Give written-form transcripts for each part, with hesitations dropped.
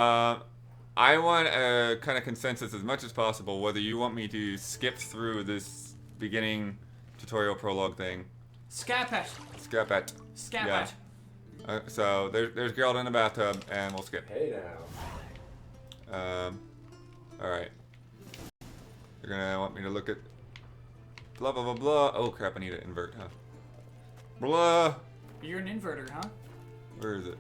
I want a kind of consensus as much as possible whether you want me to skip through this beginning tutorial prologue thing. Skip it. Skip it. Skip Yeah. it. So there's Geralt in the bathtub, and we'll skip. Hey now. Alright. You're gonna want me to look at blah blah blah blah. Oh crap, I need to invert, huh? Blah. You're an inverter, huh? Where is it?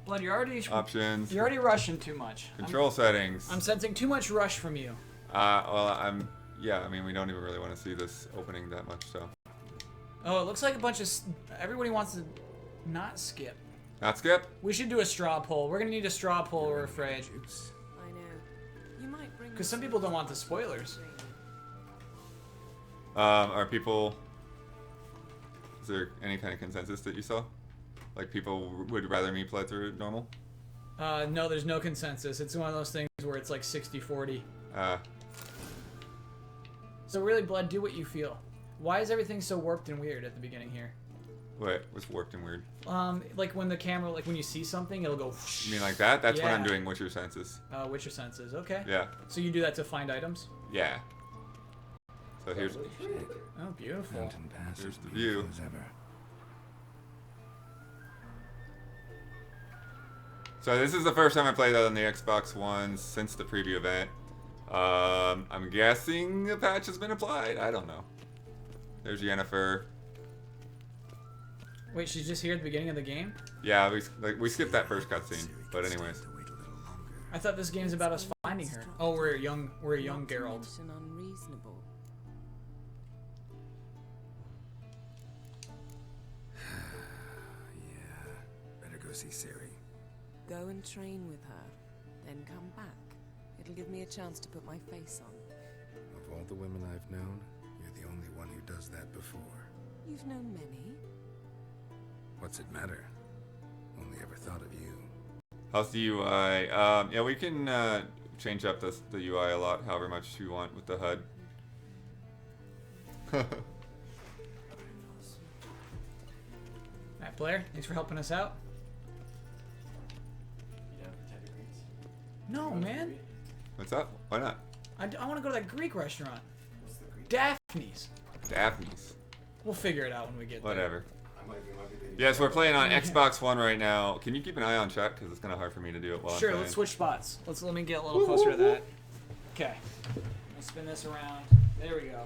Blood, you're already Options. You're already rushing too much. Control settings. I'm sensing too much rush from you. Well, yeah, I mean, we don't even really want to see this opening that much, so. Oh, it looks like a bunch of... Everybody wants to not skip. Not skip? We should do a straw poll. We're gonna need a straw poll, we're afraid. I know. You might bring... Because some people don't want the spoilers. Are people... Is there any kind of consensus that you saw? Like, people would rather me play through it normal? No, there's no consensus. It's one of those things where it's like 60-40. So really, Blood, do what you feel. Why is everything so warped and weird at the beginning here? What? What's warped and weird? Like when the camera, like when you see something, it'll go... You mean like that? That's yeah. what I'm doing Witcher senses. Witcher senses, okay. Yeah. So you do that to find items? Yeah. So here's... Oh, beautiful. Here's the view. So this is the first time I played that on the Xbox One since the preview event. I'm guessing a patch has been applied. I don't know. There's Yennefer. Wait, she's just here at the beginning of the game? Yeah, we skipped that first cutscene. But anyways. I thought this game's about us finding her. Oh, we're a young Geralt. Unreasonable. Yeah, better go see Ciri. Go and train with her, then come back. It'll give me a chance to put my face on. Of all the women I've known, you're the only one who does that before. You've known many. What's it matter? Only ever thought of you. How's the UI? Yeah, we can change up the UI a lot, however much you want with the HUD. Alright, Blair, thanks for helping us out. No, man. What's up? Why not? I want to go to that Greek restaurant. Daphne's. Daphne's. We'll figure it out when we get there. Whatever. Yes, we're playing on Xbox One right now. Can you keep an eye on chat? Because it's kind of hard for me to do it while I'm Sure, playing. let's switch spots. Let me get a little closer to that. Okay. Let's spin this around. There we go.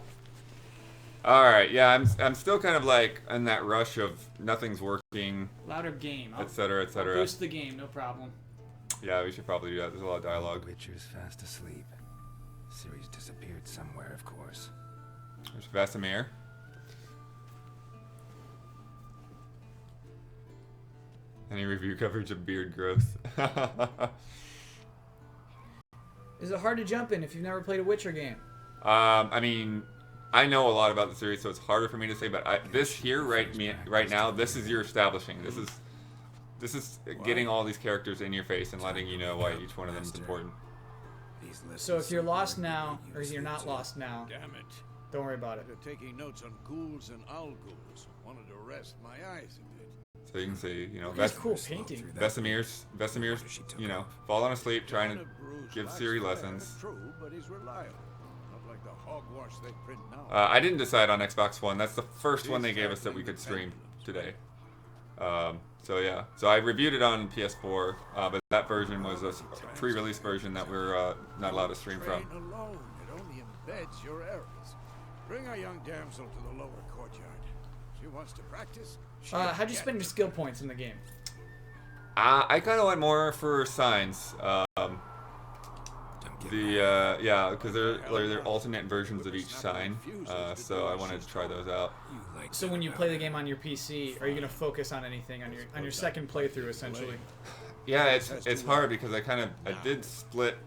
Alright, yeah, I'm still kind of like in that rush of nothing's working, Louder game. etc., etc. Boost the game, no problem. Yeah, we should probably do that. There's a lot of dialogue. Witcher's fast asleep. Ciri's disappeared somewhere, of course. There's Vesemir. Any review coverage of beard growth? Is it hard to jump in if you've never played a Witcher game? I mean, I know a lot about the series, so it's harder for me to say. But this here, right now, this is your establishing. This is getting all these characters in your face and letting you know why each one of them is important. So if you're lost now, or you're not lost now, Damn it. don't worry about it. They're taking notes on ghouls and owl ghouls. Wanted to rest my eyes a bit. So you can see, you know, That's cool painting. Vesemir's, you know, falling asleep, trying to give Ciri lessons. True, but he's reliable. Not like the hogwash they print now. I didn't decide on Xbox One. That's the first one they gave us that we could stream today. So yeah, so I reviewed it on PS4, but that version was a pre-release version that we're not allowed to stream from. Train alone, it only embeds your errors. Bring our young damsel to the lower courtyard. She wants to practice. How'd you spend your skill points in the game? I kind of went more for signs. Yeah, because they're alternate versions of each sign, so I wanted to try those out. So when you play the game on your PC, are you gonna focus on anything on your second playthrough, essentially? Yeah, it's hard because I did split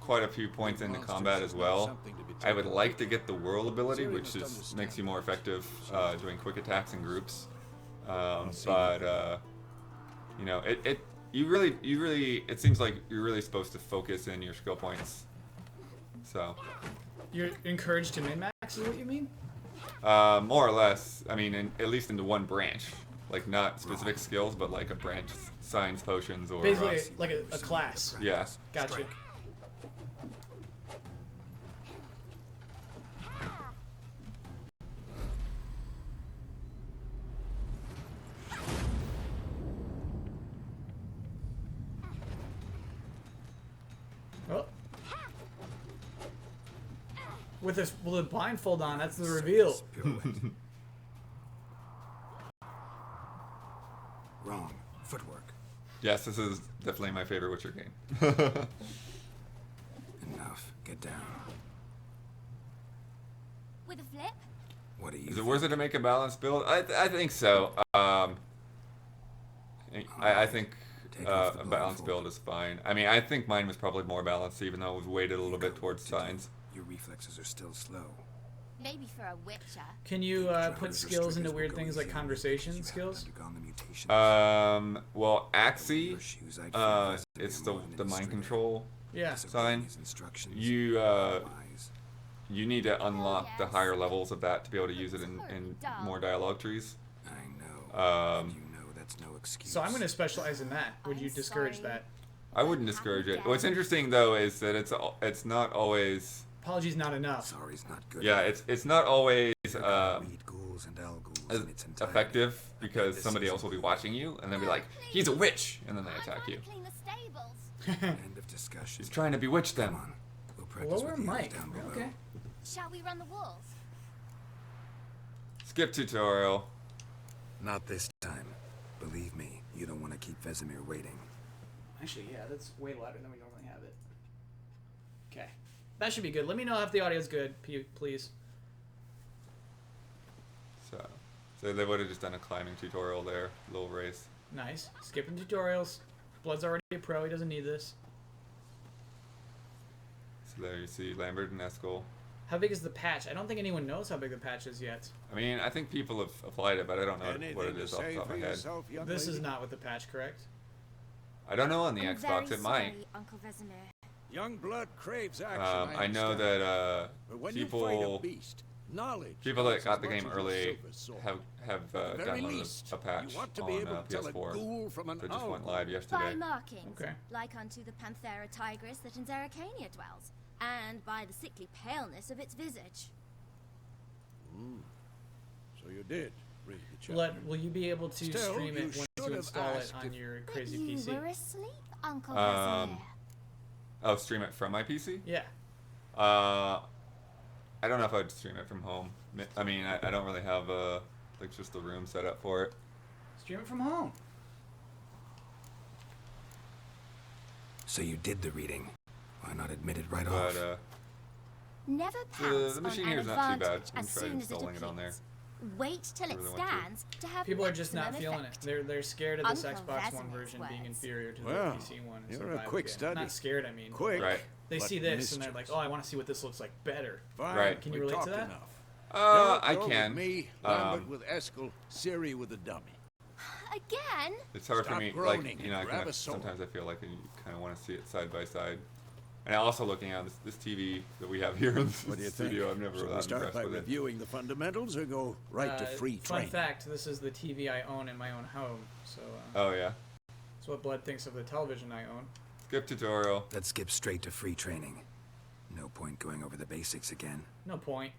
quite a few points into combat as well. I would like to get the whirl ability, which just makes you more effective doing quick attacks in groups. But you know, it seems like you're really supposed to focus in your skill points. So You're encouraged to min-max, is what you mean? more or less. I mean, at least into one branch. Like not specific skills, but like a branch, science potions or Basically, like a class. yeah. Gotcha. Oh. With this, the blindfold on, that's the reveal. Wrong. Footwork. Yes, this is definitely my favorite Witcher game. Enough. Get down. With a flip? What do you Is it worth it to make a balanced build? I think so. I think a balanced build is fine. I mean, I think mine was probably more balanced, even though it was weighted a little bit towards signs. Your reflexes are still slow. Maybe for a Witcher. Can you put skills into weird things like conversation skills? Well, Axie, it's the mind control Yeah. sign. You need to unlock the higher levels of that to be able to use it in more dialogue trees. I know. You know that's no excuse. So I'm going to specialize in that. Would you discourage that? I wouldn't discourage it. What's interesting though is that it's not always. Apologies, not enough. Sorry's not good. Yeah, it's not always Weed ghouls and owl ghouls as in its entirety. effective because somebody else will be watching you and they'll be like, "He's a witch," and then they attack you. Clean the stables. End of discussion. She's trying to bewitch them. Come on. We'll practice Lower with the others mic. down below. Okay. Shall we run the walls? Skip tutorial. Not this time. Believe me, you don't want to keep Vesemir waiting. Actually, yeah, that's way louder than we normally have it. Okay. That should be good. Let me know if the audio's good, please. So they would have just done a climbing tutorial there, little race. Nice. Skipping tutorials. Blood's already a pro. He doesn't need this. So there you see Lambert and Eskel. How big is the patch? I don't think anyone knows how big the patch is yet. I mean, I think people have applied it, but I don't know Anything what it to is off the say top of for my head. yourself, young This is lady? not with the patch, correct? I don't know on the I'm Xbox. very It might. sorry, Uncle Vesemir. Young blood craves action. I know understand. that But when you fight a people beast, knowledge that counts got as the much game as a early silver sword. have At the very least, downloaded a patch you want to on be able to tell a PS4 ghoul from an that just owl. went live By yesterday. markings, Okay. like unto the Panthera tigris that in Zeracania dwells, and by the sickly paleness of its visage. So you did read the chapter. Blood, will you be able to Still, stream you it once should you have install it asked on if- your But crazy you PC? were asleep, Uncle Um, Vesemir. Oh, stream it from my PC? Yeah. I don't know if I'd stream it from home. I mean, I don't really have like just the room set up for it. Stream it from home. So you did the reading. Why not admit it right But off? Never pounce the on machine an here is not too bad. advantage I'm as trying soon as it installing it on there. appears. Wait till it Really want to. stands to have People are just not maximum feeling it. effect. They're scared of this Uncle Xbox One Vesimir's version being words. inferior to Well, the PC one. you're so a I quick get- study. Not scared, I mean. Quick. Right. They but see this and they're like, mischievous. oh, I want to see what this looks like better. Fine, Right. Can you we relate to talked that? Enough. I Go with can. Me, Lambert with Eskel, Siri with a dummy. Again? It's hard for Stop me, groaning like, you know, I and grab kinda, a sword. sometimes I feel like you kind of want to see it side by side. And also looking at this TV that we have here in the What do you studio, think? I'm never Should we that start impressed by with it. reviewing the fundamentals or go right to free Fun training? fact, this is the TV I own in my own home. So Oh yeah. that's what Blood thinks of the television I own. Skip tutorial. Let's skip straight to free training. No point going over the basics again. No point.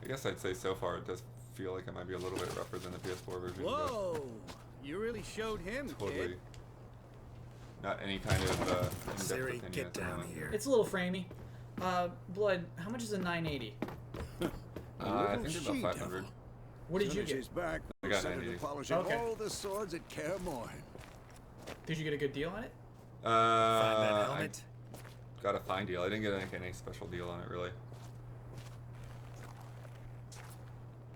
I guess I'd say so far it does feel like it might be a little bit rougher than the PS4 version. Whoa! You really showed him, But totally. kid. Not any kind of in-depth Siri, opinion get at the down moment. here. It's a little framey. Blood, how much is a 980? I think it's about She 500. devil. What did Soon you as get? she's back, I we'll got send her 90. to polishing Okay. all the swords at Kaer Morhen. Did you get a good deal on it? Find that I helmet. got a fine deal. I didn't get any special deal on it really.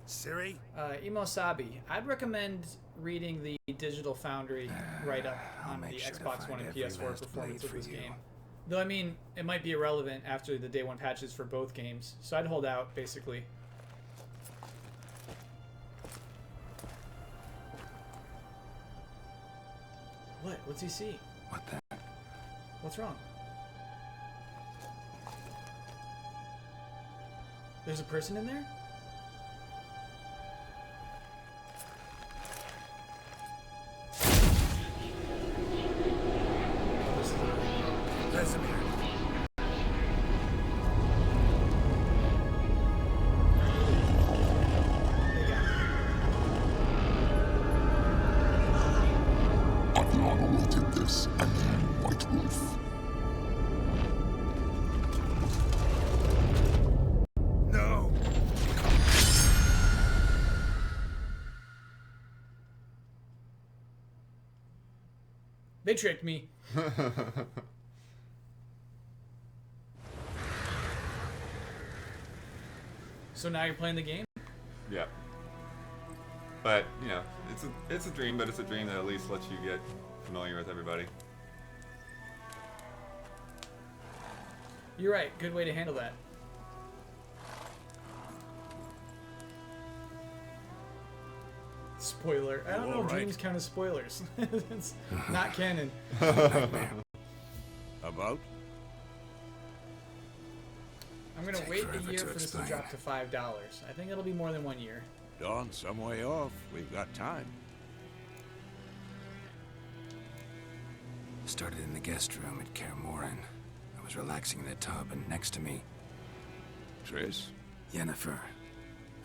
Siri? Emo Sabi, I'd recommend reading the Digital Foundry write-up I'll on the make sure to Xbox find One and every PS4 last performance blade of for this you. game. Though, I mean, it might be irrelevant after the day one patches for both games, so I'd hold out, basically. What? What's he see? What the? What's wrong? There's a person in there? Vesemir. I've long awaited this, and then White Wolf. No! They tricked me. So now you're playing the game? Yeah. But, you know, it's a dream, but it's a dream that at least lets you get familiar with everybody. You're right. Good way to handle that. Spoiler. I don't know if dreams count as spoilers. It's not canon. About? I'm gonna Take wait a forever year to for this to explain. drop to $5. I think it'll be more than 1 year. Dawn's some way off. We've got time. Started in the guest room at Kaer Morhen. I was relaxing in the tub, and next to me, Triss? Yennefer.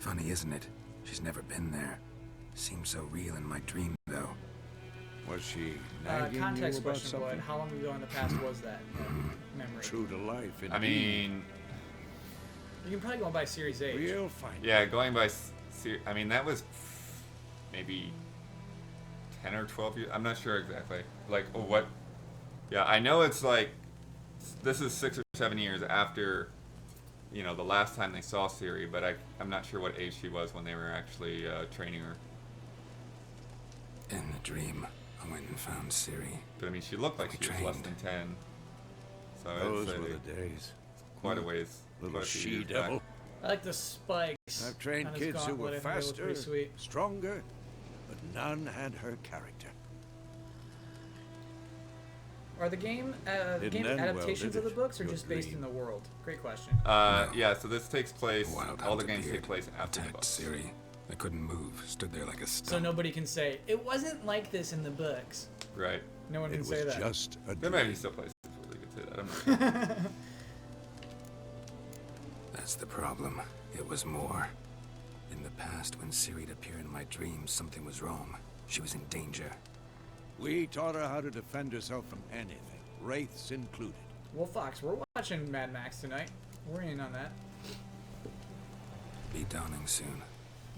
Funny, isn't it? She's never been there. Seemed so real in my dream, though. Was she nagging you Context about question, Blood. something? How long ago in the past was that memory? True to life, indeed. I mean, You can probably go by Series Age. We'll find yeah, going by... I mean, that was maybe 10 or 12 years. I'm not sure exactly. Like, what... Yeah, I know it's like... This is 6 or 7 years after, you know, the last time they saw Ciri, but I'm not sure what age she was when they were actually training her. In the dream, I went and found Ciri. But I mean, she looked like she was less than 10. So Those it's were the days. quite a ways. Little quite a few years back. she-devil. I like the spikes. I've trained on his kids who were gauntlet. I think they look faster, pretty sweet. stronger, but none had her character. Are the game Didn't game end well, adaptations did of the it? books or Your just based dream. in the world? Great question. Yeah, so this takes place... Wild all the hunter games beard take place after the attacked books. Ciri. I couldn't move. Stood there like a So stump. nobody can say, it wasn't like this in the books. Right. No one It can was say that. just a There dream. might be still places where they could say that. I'm not sure. That's the problem. It was more. In the past, when Ciri'd appear in my dreams, something was wrong. She was in danger. We taught her how to defend herself from anything, wraiths included. Well, Fox, we're watching Mad Max tonight. We're in on that. Be dawning soon.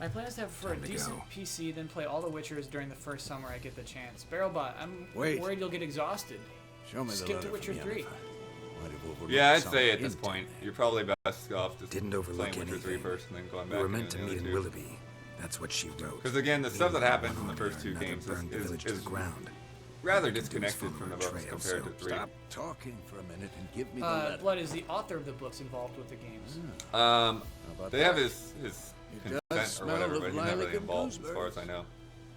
My plan is to have it for a Time to decent go. PC, then play all the Witchers during the first summer I get the chance. Barrelbot, I'm Wait. worried you'll get exhausted. Show me the Skip letter to Witcher from 3. Yennefer. Might have overlooked Yeah, I'd some say at this hint point, there. you're probably best off just Didn't overlook playing Witcher 3 anything. first and then going We back were meant to into the meet in other two. Willoughby. That's what she wrote. Because again, the stuff that Leaving happens in one the army first or two another games burned the is, village to the ground. rather All I could do was disconnected follow from the her books trail, compared so to 3. Stop talking for a minute and give me the letter. Blood is the author of the books involved with the games. How about They have that? his It does consent or smell whatever, of but he's not lilac really and involved as far as I gooseberries. know.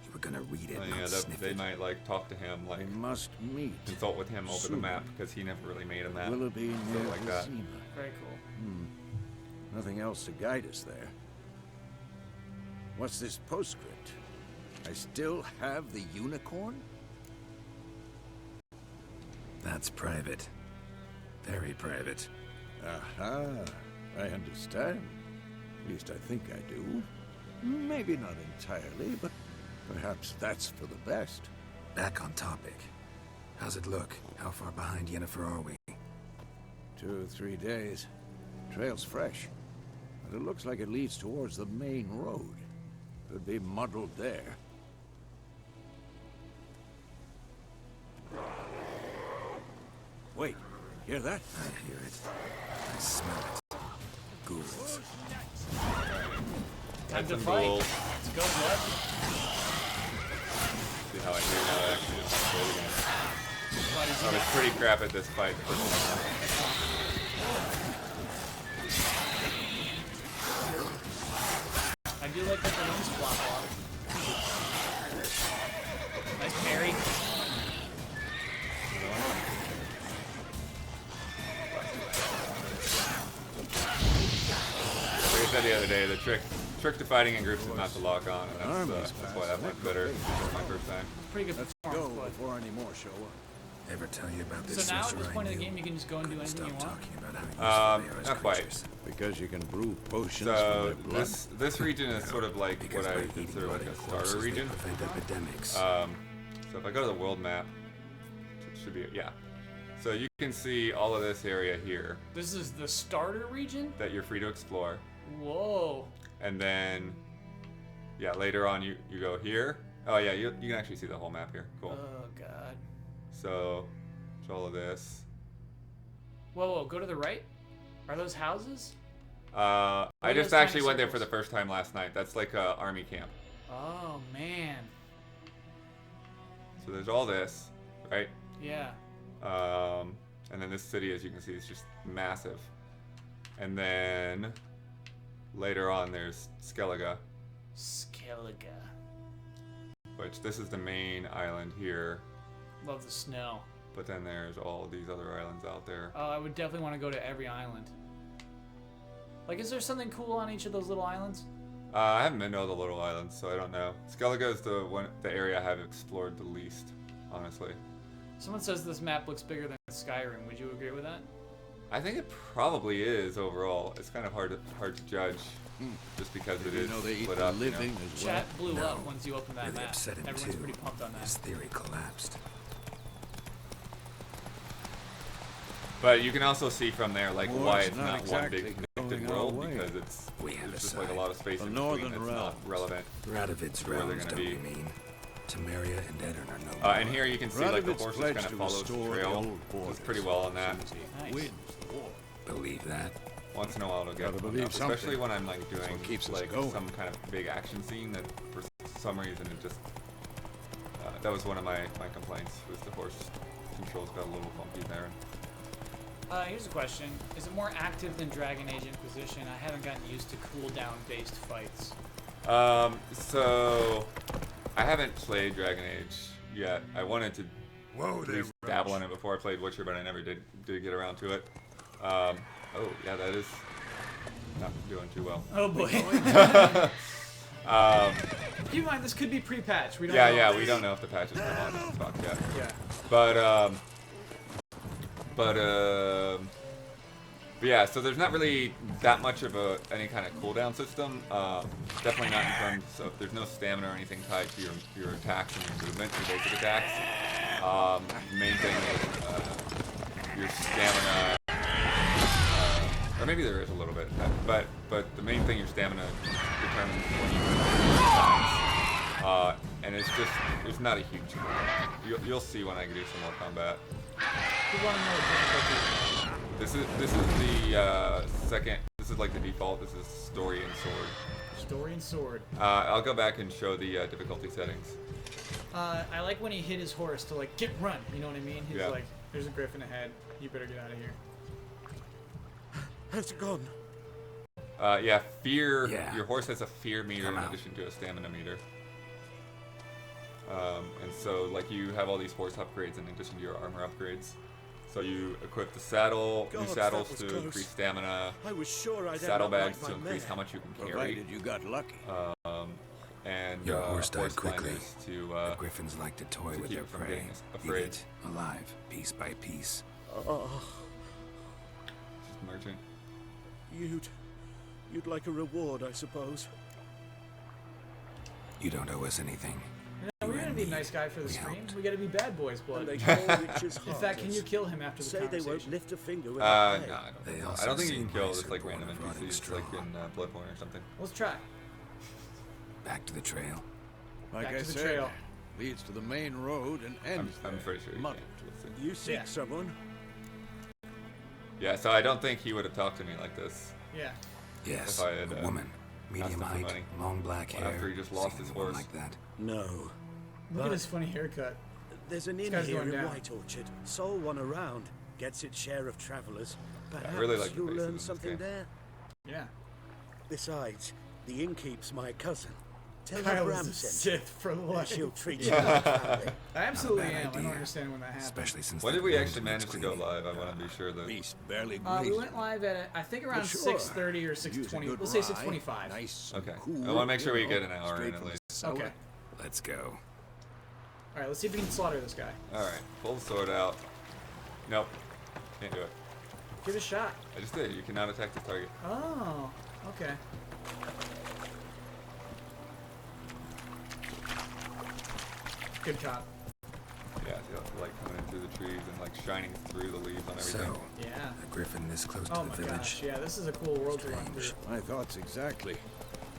You were gonna read it, Well, not yeah, sniff they it. might like talk to him, like We must meet. consult with him over the soon. map because he never really made a map. Willoughby near Stuff like that. Vizima. Very cool. Nothing else to guide us there. What's this postscript? I still have the unicorn? That's private. Very private. Aha, I understand. At least I think I do. Maybe not entirely, but perhaps that's for the best. Back on topic. How's it look? How far behind Yennefer are we? 2 or 3 days. Trail's fresh. But it looks like it leads towards the main road. Could be muddled there. Wait, hear that? I hear it. I smell it. Ghouls. Time That's to some fight. gold. Let's go, Blood. See how I do now actually. Let's play it again. Blood is I was pretty crap at this fight. I do like that the wings flop off. Nice parry. said the other day, the trick to fighting in groups is not to lock on, and that's why that went better my first time. Pretty good Let's go performance, but... before any more show up. Ever tell you about this So now at sorcerer this point I in the knew? game, you can just go and do anything you Stop want? talking about how useful they are as Not quite. creatures. Because you can brew potions So from their blood. this region is sort of like Because what I by eating consider like bloody a starter corpses, they region. prevent epidemics. So if I go to the world map, it should be, yeah. So you can see all of this area here This is the starter region? that you're free to explore. Whoa. And then, yeah, later on you go here. Oh yeah, you can actually see the whole map here. Cool. Oh, God. So, it's all of this. Whoa, go to the right? Are those houses? I are just those actually tiny went there for circles? the first time last night. That's like a army camp. Oh, man. So there's all this, right? Yeah. And then this city, as you can see, is just massive. And then later on, there's Skellige, Skellige. which this is the main island here. Love the snow. But then there's all these other islands out there. Oh, I would definitely want to go to every island. Like, is there something cool on each of those little islands? I haven't been to all the little islands, so I don't know. Skellige is the area I have explored the least, honestly. Someone says this map looks bigger than Skyrim. Would you agree with that? I think it probably is overall. It's kind of hard to judge, just because it You is know they eat split the up. You know? living as well. Chat blew No, up once you opened that really map. upset him Everyone's too. pretty pumped on that. His theory collapsed. But you can also see from there, like, War's why it's not not exactly one big connected going our world, way. because it's We have there's a just like a side. lot of space The in northern between that's not realms. relevant. Radovid's Where they're realms, gonna don't be. you mean? Temeria and Edirn are no more. And here you can see like the Radovid's horse just pledged kind of to follows the restore the trail. old borders. It's pretty well on that. Nice. Wins the war. Believe that? Once in a while it'll get Gotta hung believe up, especially something. when I'm like what doing keeps us like going. some kind of big action scene that for some reason it just that was one of my complaints, was the horse controls got a little funky there. Here's a question. Is it more active than Dragon Age Inquisition? I haven't gotten used to cooldown based fights. So I haven't played Dragon Age yet. I wanted to Whoa at least dabble in it before I played Witcher, but I never did get around to it. Oh yeah, that is not doing too well. Oh boy. Keep in mind, this could be pre-patch. We don't know. Yeah, we don't know if the patch is come on in stock yet. Yeah. But yeah, so there's not really that much of any kind of cooldown system. Definitely not in terms of, there's no stamina or anything tied to your attacks and your movement, your basic attacks. Main thing is your stamina, or maybe there is a little bit, but the main thing, your stamina determines when you can times. And it's just, there's not a huge amount. You'll see when I do some more combat. We want to know the difficulty. This is the second. This is like the default. This is story and sword. Story and sword. I'll go back and show the difficulty settings. I like when he hit his horse to like get run. You know what I mean? He's Yeah. like, "There's a griffin ahead. You better get out of here." Has gone. Yeah, fear. Yeah. Your horse has a fear meter Come in out. addition to a stamina meter. And so, like, you have all these horse upgrades in addition to your armor upgrades. So you equip the saddle, new God, saddles that to was close. increase stamina, I was sure I'd end saddlebags up to like my increase mare. how much you can carry, Provided you got lucky. and Your horse died quickly. blinders to The griffins like to toy to with keep their from prey. getting Eat afraid. it, alive, piece by piece. just merchant. You'd like a reward, I suppose. You don't owe us anything. No, we're gonna be a nice guy for the We stream. helped. We gotta be bad boys, And blood. they call witches In fact, can you heartless. kill him after the Say they conversation? won't lift a finger No, without I pay. don't They think so. also I don't think you say can kill mice just are like born random of rotting NPCs straw. like in Bloodborne or something. Let's try. Back to the trail. Like Back I to the said, trail. leads to the main road and ends I'm there. pretty sure you Muddy. can. Let's see. You seek Yeah. someone. Yeah, so I don't think he would have talked to me like this. Yeah. Yes, If I had, a woman. Medium him for height, money. long black Well, hair. after he just lost Seen his anyone horse. like that. No. Look But- at his funny haircut. There's an inn guy's here going in down. White Orchard. Sole one around. Gets its share of travelers. Perhaps really like the you'll faces in learn this something game. there. Yeah. Besides, the innkeep's my cousin. Tell her Kyle Bram is a sent Sith for you. life. She'll treat you like family. I absolutely Not a bad am. I don't idea. understand when that happened. Especially since When that did we wound actually needs manage to go cleaning. live? I want to be sure that. Beast barely We grazed went live at I think around Sure. 6:30 or Use a 6:20. good Let's say rye, 6:25. Nice and Okay. cool, I want to make sure we you get know, an hour straight in at from the least. cellar. Okay. Let's go. All right. Let's see if we can slaughter this guy. All right, pull the sword out. Nope, can't do it. Give it a shot. I just did. You cannot attack the target. Oh. Okay. Good cop. Yeah, see the light coming in through the trees and like shining through the leaves on everything. So, Yeah. a griffin this close Oh to my the village. gosh. Yeah. This is a cool world to run through. Strange. My thoughts exactly.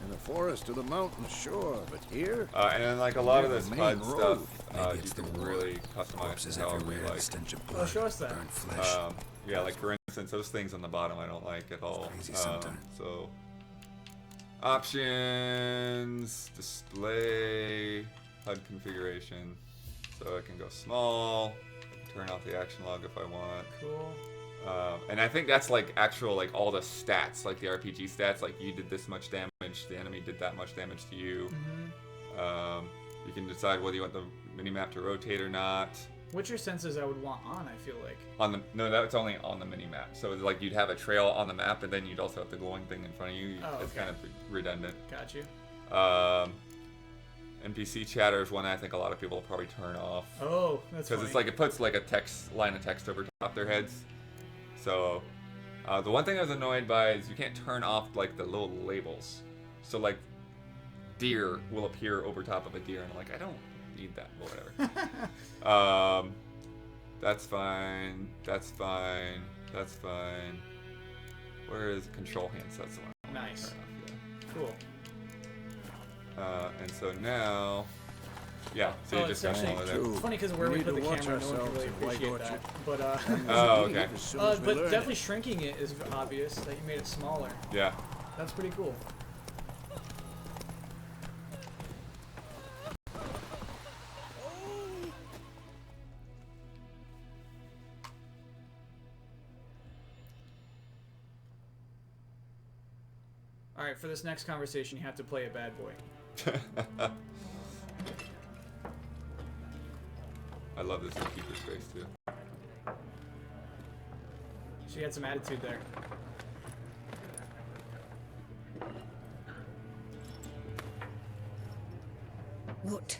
In the forest or the mountain, sure, but here? And then like a lot of Yeah, this the HUD main stuff, road. Maybe you it's can the war. really customize Corpses however you everywhere, the like. stench of blood, show us that. burnt flesh. Yeah, like for instance, those things on the bottom I don't like at all. crazy sometimes. So, options, display, HUD configuration. So I can go small, I can turn off the action log if I want. Cool. And I think that's like actual, like all the stats, like the RPG stats, like you did this much damage, the enemy did that much damage to you. Mm-hmm. You can decide whether you want the minimap to rotate or not. What's your senses I would want on? I feel like. On the no, that's only on the minimap. So it's like you'd have a trail on the map, and then you'd also have the glowing thing in front of you. Oh, It's okay. kind of redundant. Got you. NPC chatter is one I think a lot of people will probably turn off Oh, that's because funny. it's like it puts like a line of text over top their heads. So the one thing I was annoyed by is you can't turn off like the little labels. So like deer will appear over top of a deer, and I'm like, I don't need that, but whatever. That's fine. That's fine. That's fine. Where is control hands? That's the one. I wanna Nice. turn off, yeah. Cool. And so now, yeah, so Oh, you just got it's smaller there. True. It's funny because where We we need put the to watch camera, no one can ourselves really in White appreciate Orchard. that. But Oh, okay. As soon as we but learn it. definitely shrinking it is obvious that you made it smaller. Yeah. That's pretty cool. All right, for this next conversation, you have to play a bad boy. I love this Keeper's face too. She had some attitude there. What?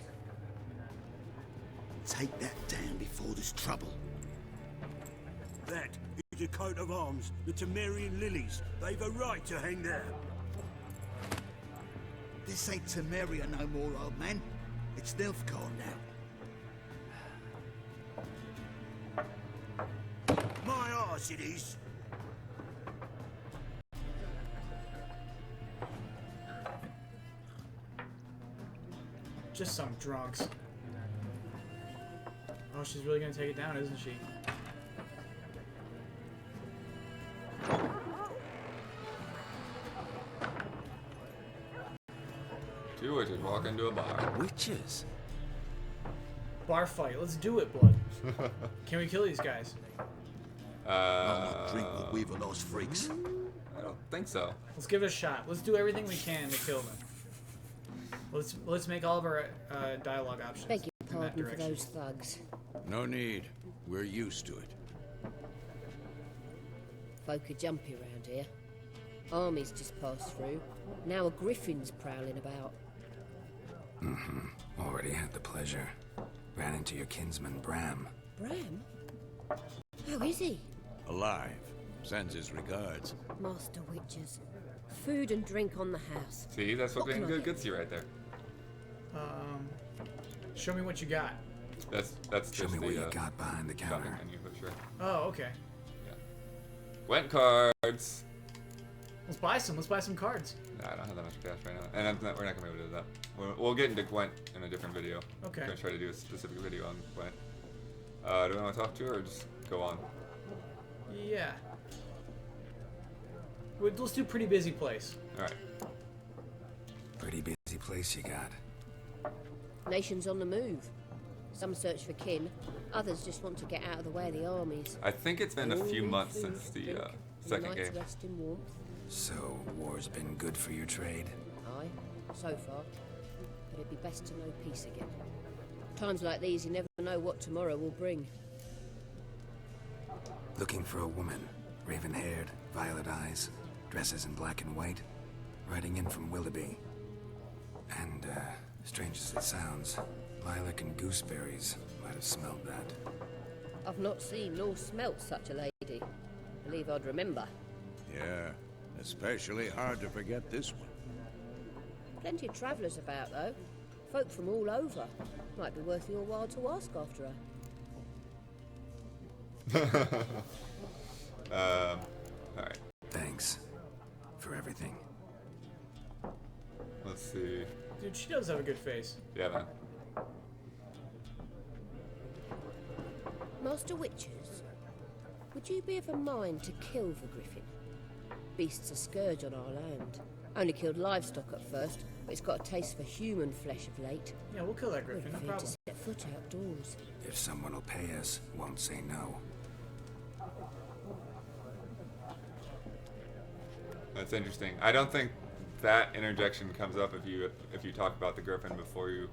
Take that down before there's trouble. That is a coat of arms, the Temerian lilies. They've a right to hang there. This ain't Temeria no more, old man. It's Nilfgaard now. My arse it is. Just some drunks. Oh, she's really gonna take it down, isn't she? Two witches walk into a bar. Witches? Bar fight. Let's do it, blood. Can we kill these guys? I'll not drink with we've-a-lost freaks. I don't think so. Let's give it a shot. Let's do everything we can to kill them. Let's make all of our dialogue options Beg your in that pardon for direction. those thugs. No need. We're used to it. Folk are jumpy around here. Armies just passed through. Now a griffin's prowling about. Already had the pleasure. Ran into your kinsman, Bram. Bram? How is he? Alive. Sends his regards. Master witches. Food and drink on the house. See, that's what What being can I good get? gets you right there. Show me what you got. That's Show just me what the you got behind the shopping counter. menu, but sure. Oh, okay. Gwent cards. Let's buy some. Let's buy some cards. Nah, I don't have that much cash right now, and we're not gonna be able to do that. We'll get into Gwent in a different video. Okay. I'm gonna try to do a specific video on Gwent. Do we want to talk to her or just go on? Yeah. Let's do pretty busy place. All right. Pretty busy place you got. Nations on the move. Some search for kin. Others just want to get out of the way of the armies. I think it's been a All few need months food, since the drink, and second night's game. rest in warmth. So, war's been good for your trade? Aye, so far. but it'd be best to know peace again. Times like these, you never know what tomorrow will bring. Looking for a woman. Raven-haired, violet eyes, dresses in black and white. Riding in from Willoughby. And, strange as it sounds, lilac and gooseberries might have smelled that. I've not seen nor smelt such a lady. Believe I'd remember. Yeah, especially hard to forget this one. Plenty of travellers about, though. Folk from all over. Might be worth your while to ask after her. Alright. Thanks for everything. Let's see. Dude, she does have a good face. Yeah, man. Master Witchers, would you be of a mind to kill the griffin? Beast's a scourge on our land. Only killed livestock at first, but it's got a taste for human flesh of late. Yeah, we'll kill that griffin, no We're problem. to set foot outdoors. If someone will pay us, won't say no. That's interesting. I don't think that interjection comes up if you talk about the griffin before you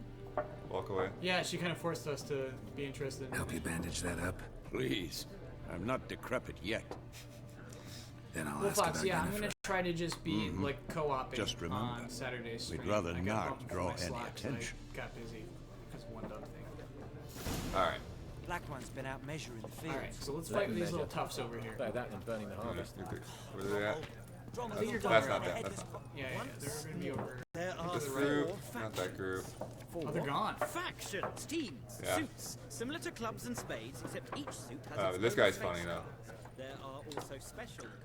walk away. Yeah, she kind of forced us to be interested. Help you bandage that up? Please. I'm not decrepit yet. Then I'll Well, ask Fox, about yeah, I'm Yennefer. gonna try to just be like co-oping Just remember, on Saturday's we'd stream. rather I got not bumped from draw my any Slack 'cause I attention. got busy because of one dumb thing. Alright. Black One's been out measuring the fields. Alright, so let's fight these little toughs over here. Better that than burning the harvest. Where are they at? I think you're going That's around. not them. That's not. Yeah, they're gonna be over. This group, not that group. Oh, they're gone. Factions, teams, Yeah. suits, similar to clubs and spades, except each suit has its This own guy's face funny though. card. There are also special cards.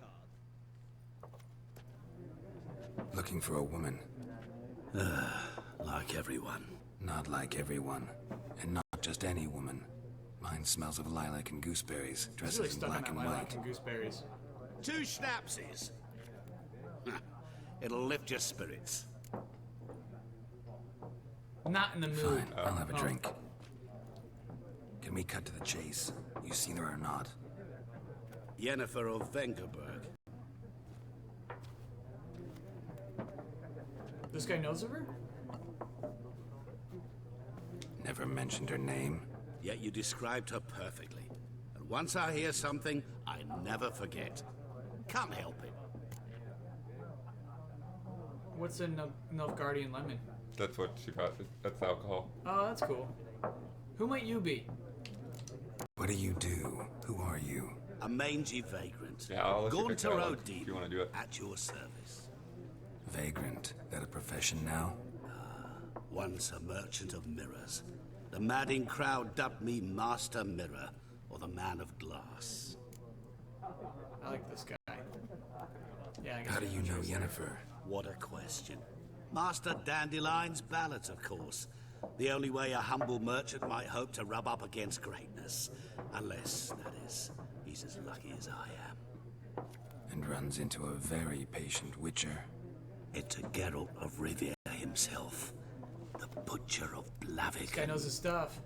Looking for a woman. Like everyone. Not like everyone. And not just any woman. Mine smells of lilac and gooseberries, He's dresses really in stuck on black that and lilac white. and gooseberries. 2 schnapsies. It'll lift your spirits. Not in the mood. Fine, I'll have a drink. Can we cut to the chase? You seen her or not? Yennefer of Vengerberg. This guy knows of her? Never mentioned her name. Yet you described her perfectly. And once I hear something, I never forget. Can't help it. What's a Nilfgaardian lemon? That's what she brought. That's alcohol. Oh, that's cool. Who might you be? What do you do? Who are you? A mangy vagrant. Yeah, I'll let you pick that Gaunter one O'Deep, if you want to do it. at your service. Vagrant. That a profession now? Once a merchant of mirrors. The madding crowd dubbed me Master Mirror, or the Man of Glass. I like this guy. Yeah, I guess How do I'm you know interested. Yennefer? What a question. Master Dandelion's ballads, of course. The only way a humble merchant might hope to rub up against greatness. Unless, that is, he's as lucky as I am. And runs into a very patient witcher. It's a Geralt of Rivia himself. The Butcher of Blaviken. This guy knows his stuff.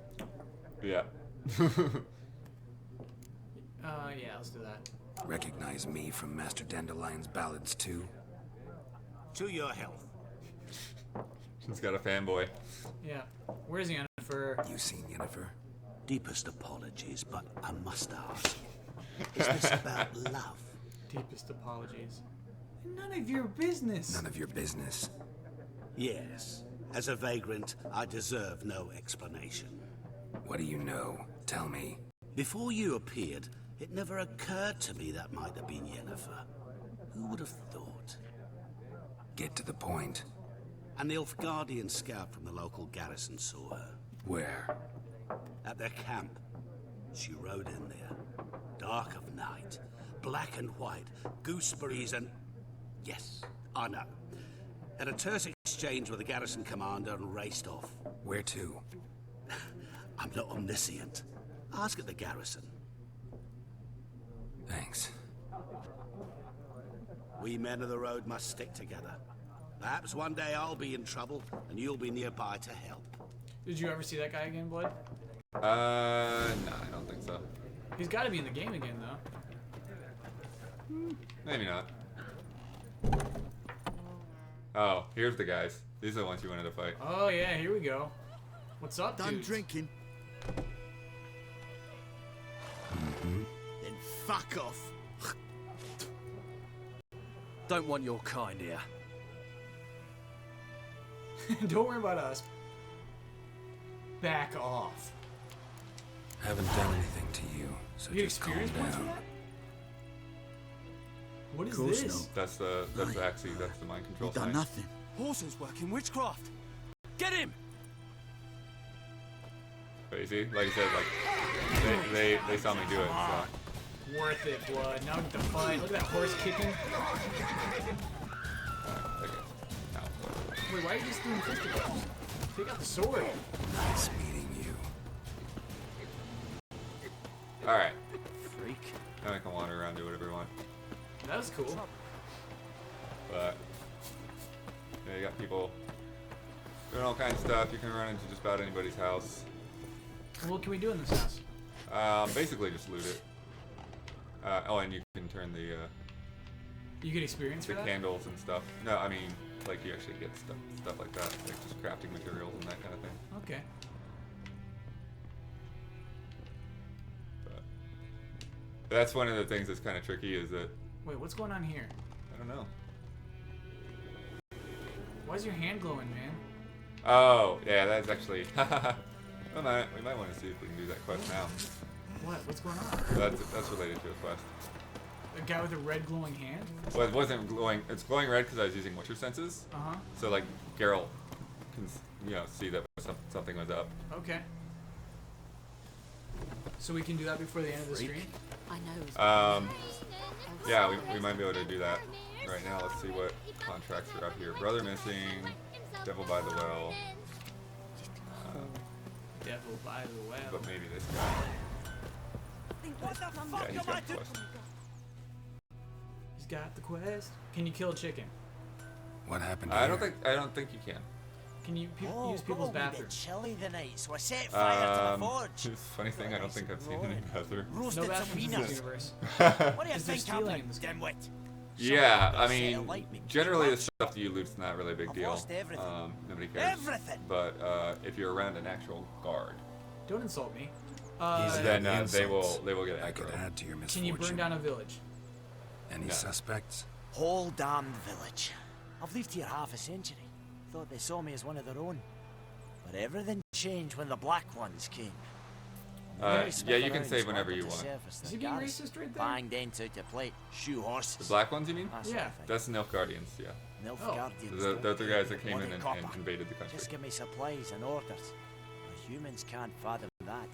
Yeah. Yeah, let's do that. Recognize me from Master Dandelion's ballads too? To your health. She's got a fanboy. Yeah. Where's Yennefer? You seen Yennefer? Deepest apologies, but I must ask. Is this about love? Deepest apologies. None of your business. None of your business. Yes. As a vagrant, I deserve no explanation. What do you know? Tell me. Before you appeared, it never occurred to me that might have been Yennefer. Who would have thought? Get to the point. An Nilfgaardian scout from the local garrison saw her. Where? At their camp. She rode in there. Dark of night. Black and white. Gooseberries and... Yes, I know. Had a terse exchange with the garrison commander and raced off. Where to? I'm not omniscient. Ask at the garrison. Thanks. We men of the road must stick together. Perhaps one day I'll be in trouble and you'll be nearby to help. Did you ever see that guy again, Blood? No, I don't think so. He's got to be in the game again, though. Maybe not. Oh, here's the guys. These are the ones you wanted to fight. Oh yeah, here we go. What's up, Done dudes? drinking. Then fuck off. Don't want your kind here. Don't worry about us. Back off. Haven't done anything to you, so You just calm experience points for down. that? What is Course this? no. That's actually that's the mind control You've done sign. nothing. Horses working witchcraft. Get him! But you see, like I said, like they saw me do it. So. Worth it, blood. Now we get to fight. Look at that horse kicking. Okay. Now. Wait, why are you just doing fisticuffs? Take out the sword. Nice meeting you. All right. Freak. Now I can wander around, do whatever you want. That was cool. But yeah, you got people doing all kinds of stuff. You can run into just about anybody's house. What can we do in this house? Basically just loot it. Oh, and you can turn the You get experience for that? candles and stuff. No, I mean like you actually get stuff like that, like just crafting materials and that kind of thing. Okay. But that's one of the things that's kind of tricky is that Wait, what's going on here? I don't know. Why is your hand glowing, man? Oh, yeah, that's actually. we might want to see if we can do that quest now. What? What's going on? That's related to a quest. A guy with a red glowing hand? Well, it wasn't glowing. It's glowing red because I was using Witcher senses. Uh-huh. So like Geralt can see that something was up. Okay. So we can do that before the end of the stream? I know. Yeah, we might be able to do that right now. Let's see what contracts are up here. Brother missing. Devil by the well. Devil by the well. But maybe this guy. Yeah, he's got the quest. He's got the quest. Can you kill a chicken? What happened I here? don't think you can. Can you use people's bathrooms? Chilly the night, so I set fire to the forge. Funny thing, I don't think I've seen any bathroom. No bathrooms in this universe. What do you Is there think stealing happened, in this game? dimwit? Yeah, I mean, generally the stuff that you loot's not really a big deal. lost everything. Nobody cares. Everything. But if you're around an actual guard, Don't insult me. then they will get I could aggro. add to your Can misfortune. you burn down a village? Any No. suspects? Whole damned village. I've lived here half a century. Thought they saw me as one of their own. But everything changed when the black ones came. Yeah, you can save whenever you want. Is he being racist right there? Bang dents out your plate, shoe horses. The black ones, you mean? That sort Yeah. of thing. That's Nilf Guardians, yeah. Nilf Oh. Guardians. Those are guys that came Bloody in and copper. invaded the country. Just give me supplies and orders. The humans can't fathom that.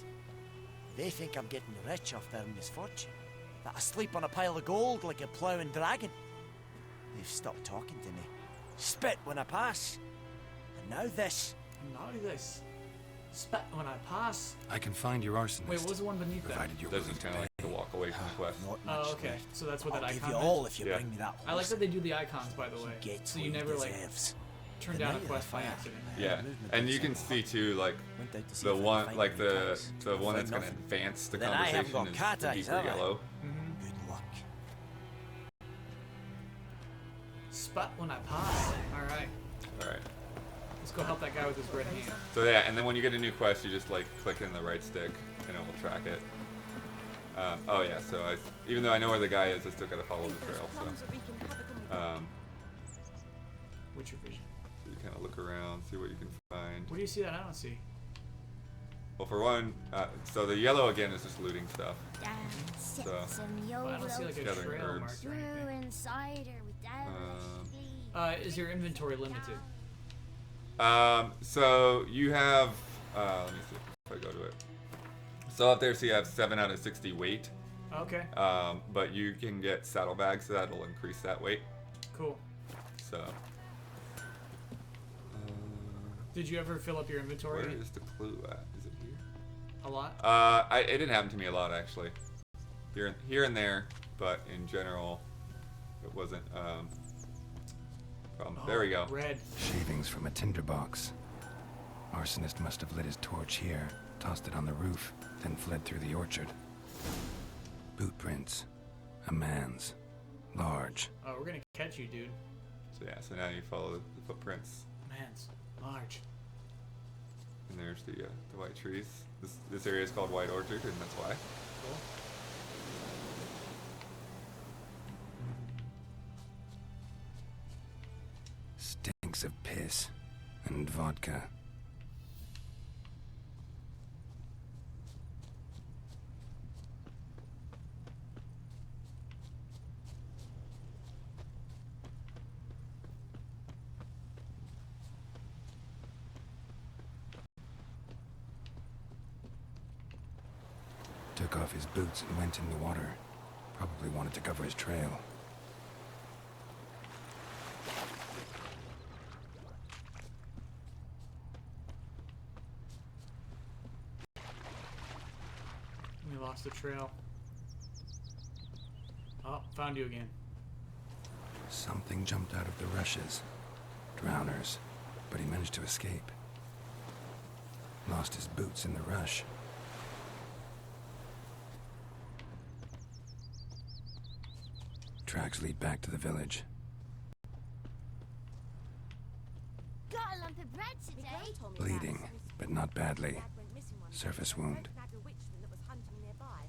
They think I'm getting rich off their misfortune. That I sleep on a pile of gold like a ploughing dragon. They've stopped talking to me. Spit when I pass. And now this. Not this. Spat when I pass. I can find your arsonist. Wait, what was the one beneath that? Provided you're That's willing just to kind of pay. like to walk away from the quest. Not much Oh, okay. left. So that's what I'll that give icon you meant? all if you Yeah. bring me that horse. I like that they do the icons, by the way. Gets So what you he never like deserves. turn The down a night of quest the by fire. accident. Yeah, Movement and you inside can the see too, like Went out to see the if I one, could like find any the colours. the one Found that's going to nothing. advance the Then I haven't conversation got cat is the eyes, deeper have I? yellow. Good luck. Spat when I pass. Alright. All right. Let's go help that guy with his red hand. So yeah, and then when you get a new quest, you just like click in the right stick, and it will track it. Oh yeah, so even though I know where the guy is, I still gotta follow the trail. So, What's your vision? so you kind of look around, see what you can find. What do you see that I don't see? Well, for one, so the yellow again is just looting stuff. So, Well, I don't see like a Gathering trail herbs. marked or anything. Brew cider with Is your inventory limited? so you have, let me see if I go to it. So up there, so you have 7 out of 60 weight. Okay. But you can get saddlebags, so that'll increase that weight. Cool. So. Did you ever fill up your inventory? Where is the clue at? Is it here? A lot? It didn't happen to me a lot actually. Here and there, but in general, it wasn't problem. There we go. Red. Shavings from a tinderbox. Arsonist must have lit his torch here, tossed it on the roof, then fled through the orchard. Boot prints. A man's. Large. Oh, we're gonna catch you, dude. So yeah, so now you follow the footprints. Man, it's large. And there's the white trees. This area is called White Orchard, and that's why. Cool. Stinks of piss and vodka. Took off his boots and went in the water. Probably wanted to cover his trail. We lost the trail. Oh, found you again. Something jumped out of the rushes. Drowners. But he managed to escape. Lost his boots in the rush. Tracks lead back to the village. Got a lump of bread today. Bleeding, but not badly. Surface wound.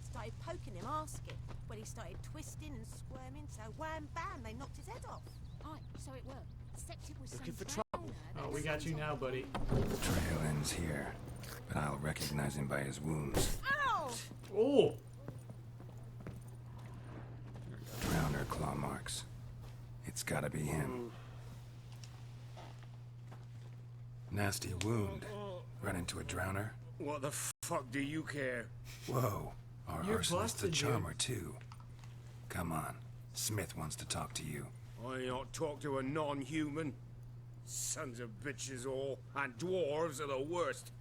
Started poking him, asking. When he started twisting and squirming, so wham bam, they knocked his head off. Aye, so it worked. Except it was Looking some for trouble. Oh, we got you now, buddy. The trail ends here, but I'll recognize him by his wounds. Ow! Oh! Drowner claw marks. It's gotta be him. Nasty wound. Run into a drowner? What the fuck do you care? Whoa. Our You're arsonist's a busted, charmer, too. Come on. Smith wants to talk to you. I ought to talk to a non-human. Sons of bitches all, and dwarves are the worst.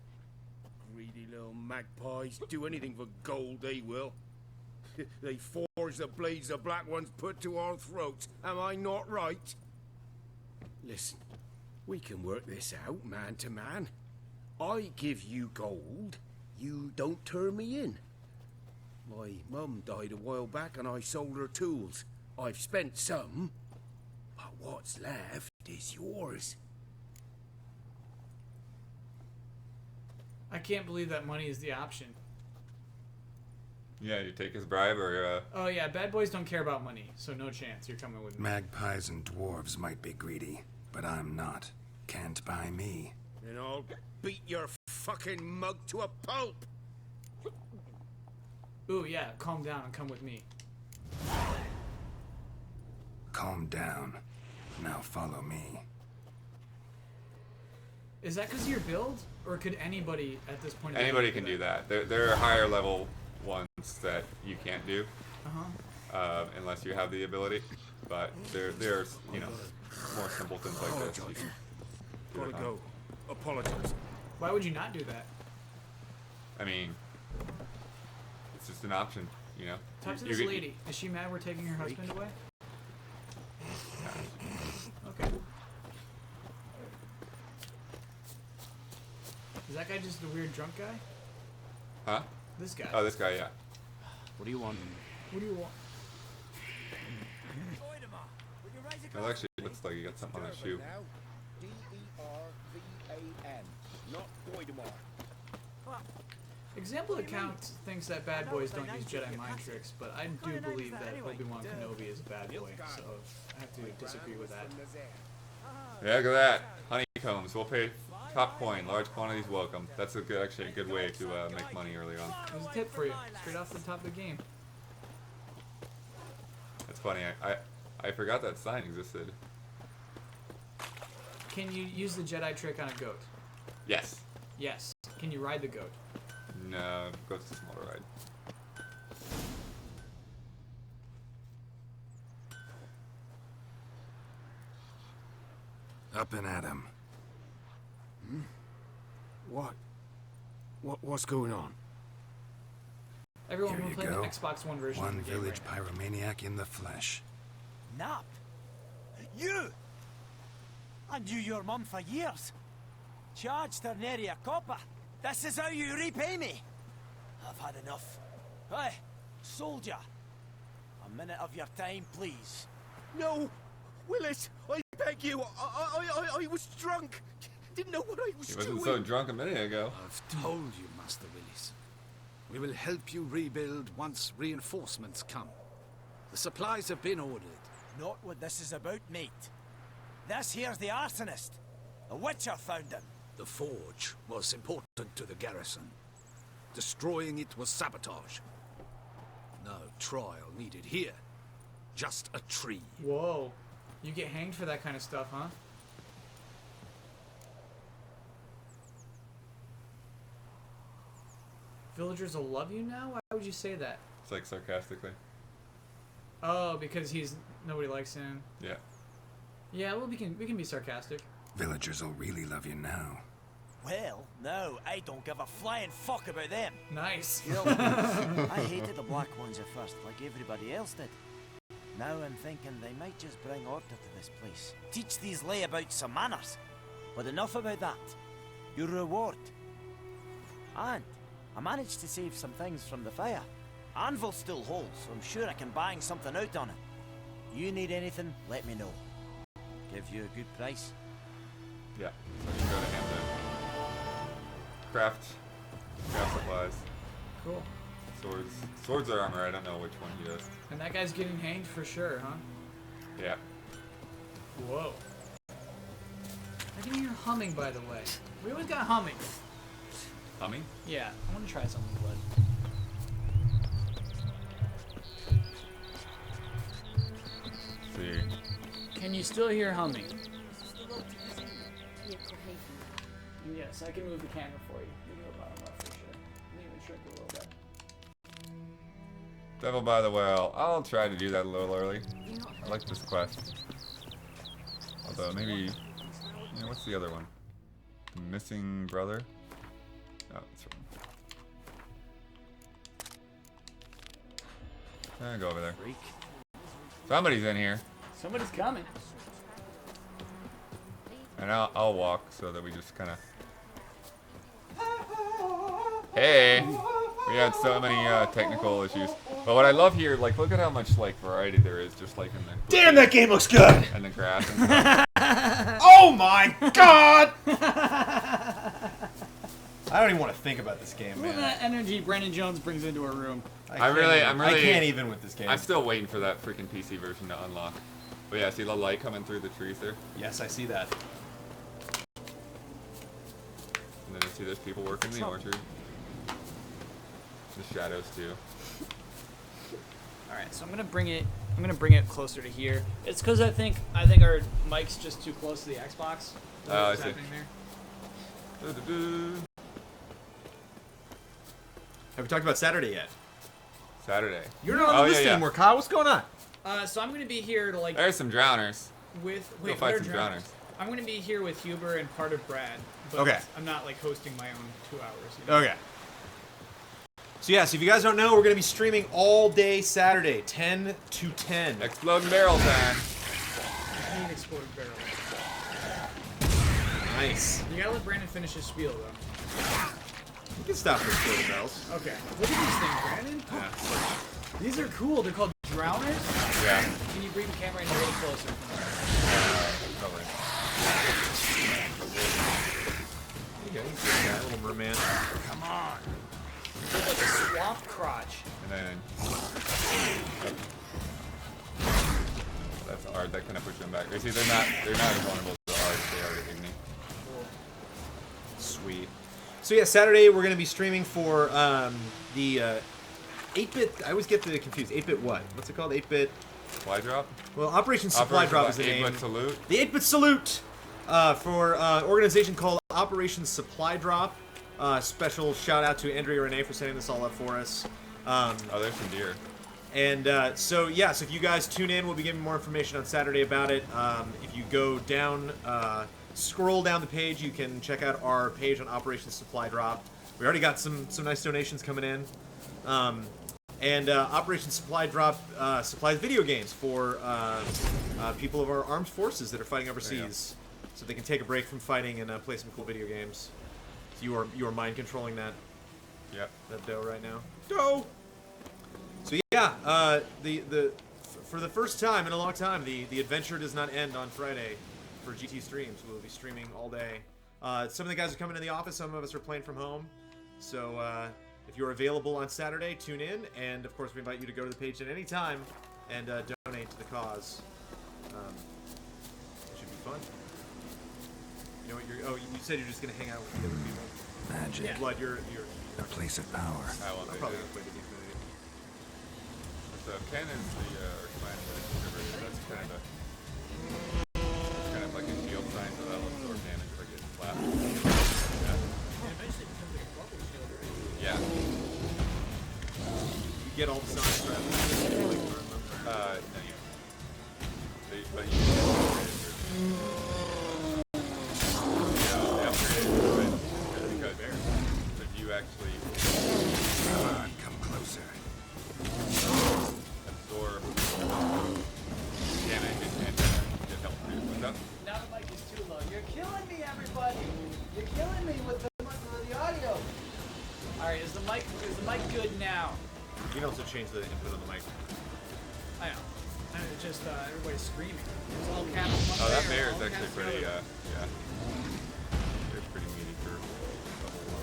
Greedy little magpies do anything for gold, they will. They forge the blades the black ones put to our throats. Am I not right? Listen, we can work this out man to man. I give you gold, you don't turn me in. My mum died a while back and I sold her tools. I've spent some, but what's left is yours. I can't believe that money is the option. Yeah, you take his bribe or Oh yeah, bad boys don't care about money, so no chance. You're coming with me. Magpies and dwarves might be greedy, but I'm not. Can't buy me. Then I'll beat your fucking mug to a pulp. Ooh, yeah, calm down and come with me. Calm down. Now follow me. Is that because of your build? Or could anybody at this point... anybody can do that. There are higher level ones that you can't do. Unless you have the ability. But there's, you know, more simple things like this. You can do Gotta it go. Apologize. Why would you not do that? I mean, it's just an option, you know. Talk to You- this you- lady. Is she mad we're taking her husband away? Okay. Is that guy just a weird drunk guy? Huh? This guy. Oh, this guy, yeah. What do you want? What do you want? Well, actually, it looks like he got something on his shoe. D-E-R-V-A-N, not Voidemar. Example account thinks that bad boys don't use Jedi mind tricks, but I do believe that Obi-Wan Kenobi is a bad boy, so I have to disagree with that. Yeah, look at that. Honeycombs. We'll pay top coin. Large quantities welcome. That's a good, actually a good way to make money early on. There's a tip for you, straight off the top of the game. That's funny. I forgot that sign existed. Can you use the Jedi trick on a goat? Yes. Yes. Can you ride the goat? No, goat's too small to ride. Up and at him. What's going on? Everyone Here will you play go. the Xbox One version One of the game village right now. pyromaniac in the flesh. Nap? You? I knew your mum for years. Charged her nary a copper. This is how you repay me. I've had enough. Hey, soldier. A minute of your time, please. No! Willis, I beg you. I was drunk. Didn't know what I was He doing. wasn't so drunk a minute ago. I've told you, Master Willis. We will help you rebuild once reinforcements come. The supplies have been ordered. Not what this is about, mate. This here's the arsonist. The Witcher found him. The forge was important to the garrison. Destroying it was sabotage. No trial needed here. Just a tree. Whoa. You get hanged for that kind of stuff, huh? Villagers will love you now? Why would you say that? It's like sarcastically. Oh, because nobody likes him. Yeah. Yeah, well, we can be sarcastic. Villagers will really love you now. Well, no, I don't give a flying fuck about them. Nice. I hated the Black Ones at first, like everybody else did. Now I'm thinking they might just bring order to this place. Teach these layabouts some manners. But enough about that. Your reward. And I managed to save some things from the fire. Anvil still holds, so I'm sure I can bang something out on it. You need anything, let me know. Give you a good price. Yeah, so I can go to Hampton. Craft supplies. Cool. Swords are armor, I don't know which one he does. And that guy's getting hanged for sure, huh? Yeah. Whoa. I can hear humming, by the way. We always got humming. Humming? Yeah, I want to try something, bud. See. Can you still hear humming? Yes, I can move the camera for you. You can go bottom left for sure. Even shrink it a little bit. Devil by the Well. I'll try to do that a little early. I like this quest. Although maybe, what's the other one? The Missing Brother? Oh, that's right. Go over there. Somebody's in here. Somebody's coming. And I'll walk so that we just kind of. Hey, we had so many technical issues. But what I love here, like, look at how much like variety there is, just like in the. Damn, that game looks good. And the grass and stuff. Oh my god! I don't even want to think about this game, Look at man. that energy Brandon Jones brings into a room. I'm really. I can't even with this game. I'm still waiting for that freaking PC version to unlock. But yeah, see the light coming through the trees there? Yes, I see that. And then you see there's people working in the orchard. The shadows too. All right, so I'm gonna bring it closer to here. It's because I think our mic's just too close to the Xbox. Oh, I What's see. happening there? Have we talked about Saturday yet? Saturday. You're not on the list anymore, Kyle. What's going on? So I'm gonna be here to like. There's some drowners. Go fight some drowners. I'm gonna be here with Huber and part of Brad. But Okay. I'm not like hosting my own 2 hours. You know? Okay. So yeah, so if you guys don't know, we're going to be streaming all day Saturday, 10 to 10. Exploding barrel time. I need exploded barrel. Nice. You gotta let Brandon finish his spiel though. You can stop for exploding barrels. Okay. Look at these things, Brandon. Yeah. These are cool. They're called drowners. Yeah. Can you bring the camera in a little closer? Probably. There you go. Yeah, little merman. Come on. It's like a swamp crotch. And then. That's hard. That kind of puts them back. You see, they're not vulnerable to hard. They are to Igni. Cool. Sweet. So yeah, Saturday we're going to be streaming for the 8-bit. I always get the confused. 8-bit what? What's it called? 8-bit. Supply drop? Well, Operation Supply Drop is the name. 8-bit salute. The 8-bit salute for an organization called Operation Supply Drop. Special shout out to Andrea Renee for setting this all up for us. Oh, there's some deer. And so yeah, so if you guys tune in, we'll be giving more information on Saturday about it. If you go down, scroll down the page, you can check out our page on Operation Supply Drop. We already got some nice donations coming in. And Operation Supply Drop supplies video games for people of our armed forces that are fighting overseas, so they can take a break from fighting and play some cool video games. So you are mind controlling that. Yep. That dough right now. Dough. So yeah, for the first time in a long time, the adventure does not end on Friday. for GT streams. We'll be streaming all day. Some of the guys are coming in the office. Some of us are playing from home. So if you're available on Saturday, tune in. And of course, we invite you to go to the page at any time and donate to the cause. It should be fun. You know what? You said you're just gonna hang out with the other people. Magic. Yeah. Blood, you're A place of power. I won't I'll do probably that. play the game. So Ken is the Earthman, but that's kind of like a shield sign, so that will absorb damage if I get slapped. Yeah. It eventually becomes like a bubble shield, right? Yeah. You get all the signs, right? Anyway. But you can upgrade it because if you actually Come on, come closer. absorb damage and get health boost. What's up? Now the mic is too low. You're killing me, everybody. You're killing me with the audio. All right, is the mic good now? You can also change the input on the mic. I know. And it's just everybody's screaming. It's all caps. Oh, that bear is actually pretty. Yeah. It's pretty meaty for the whole lot.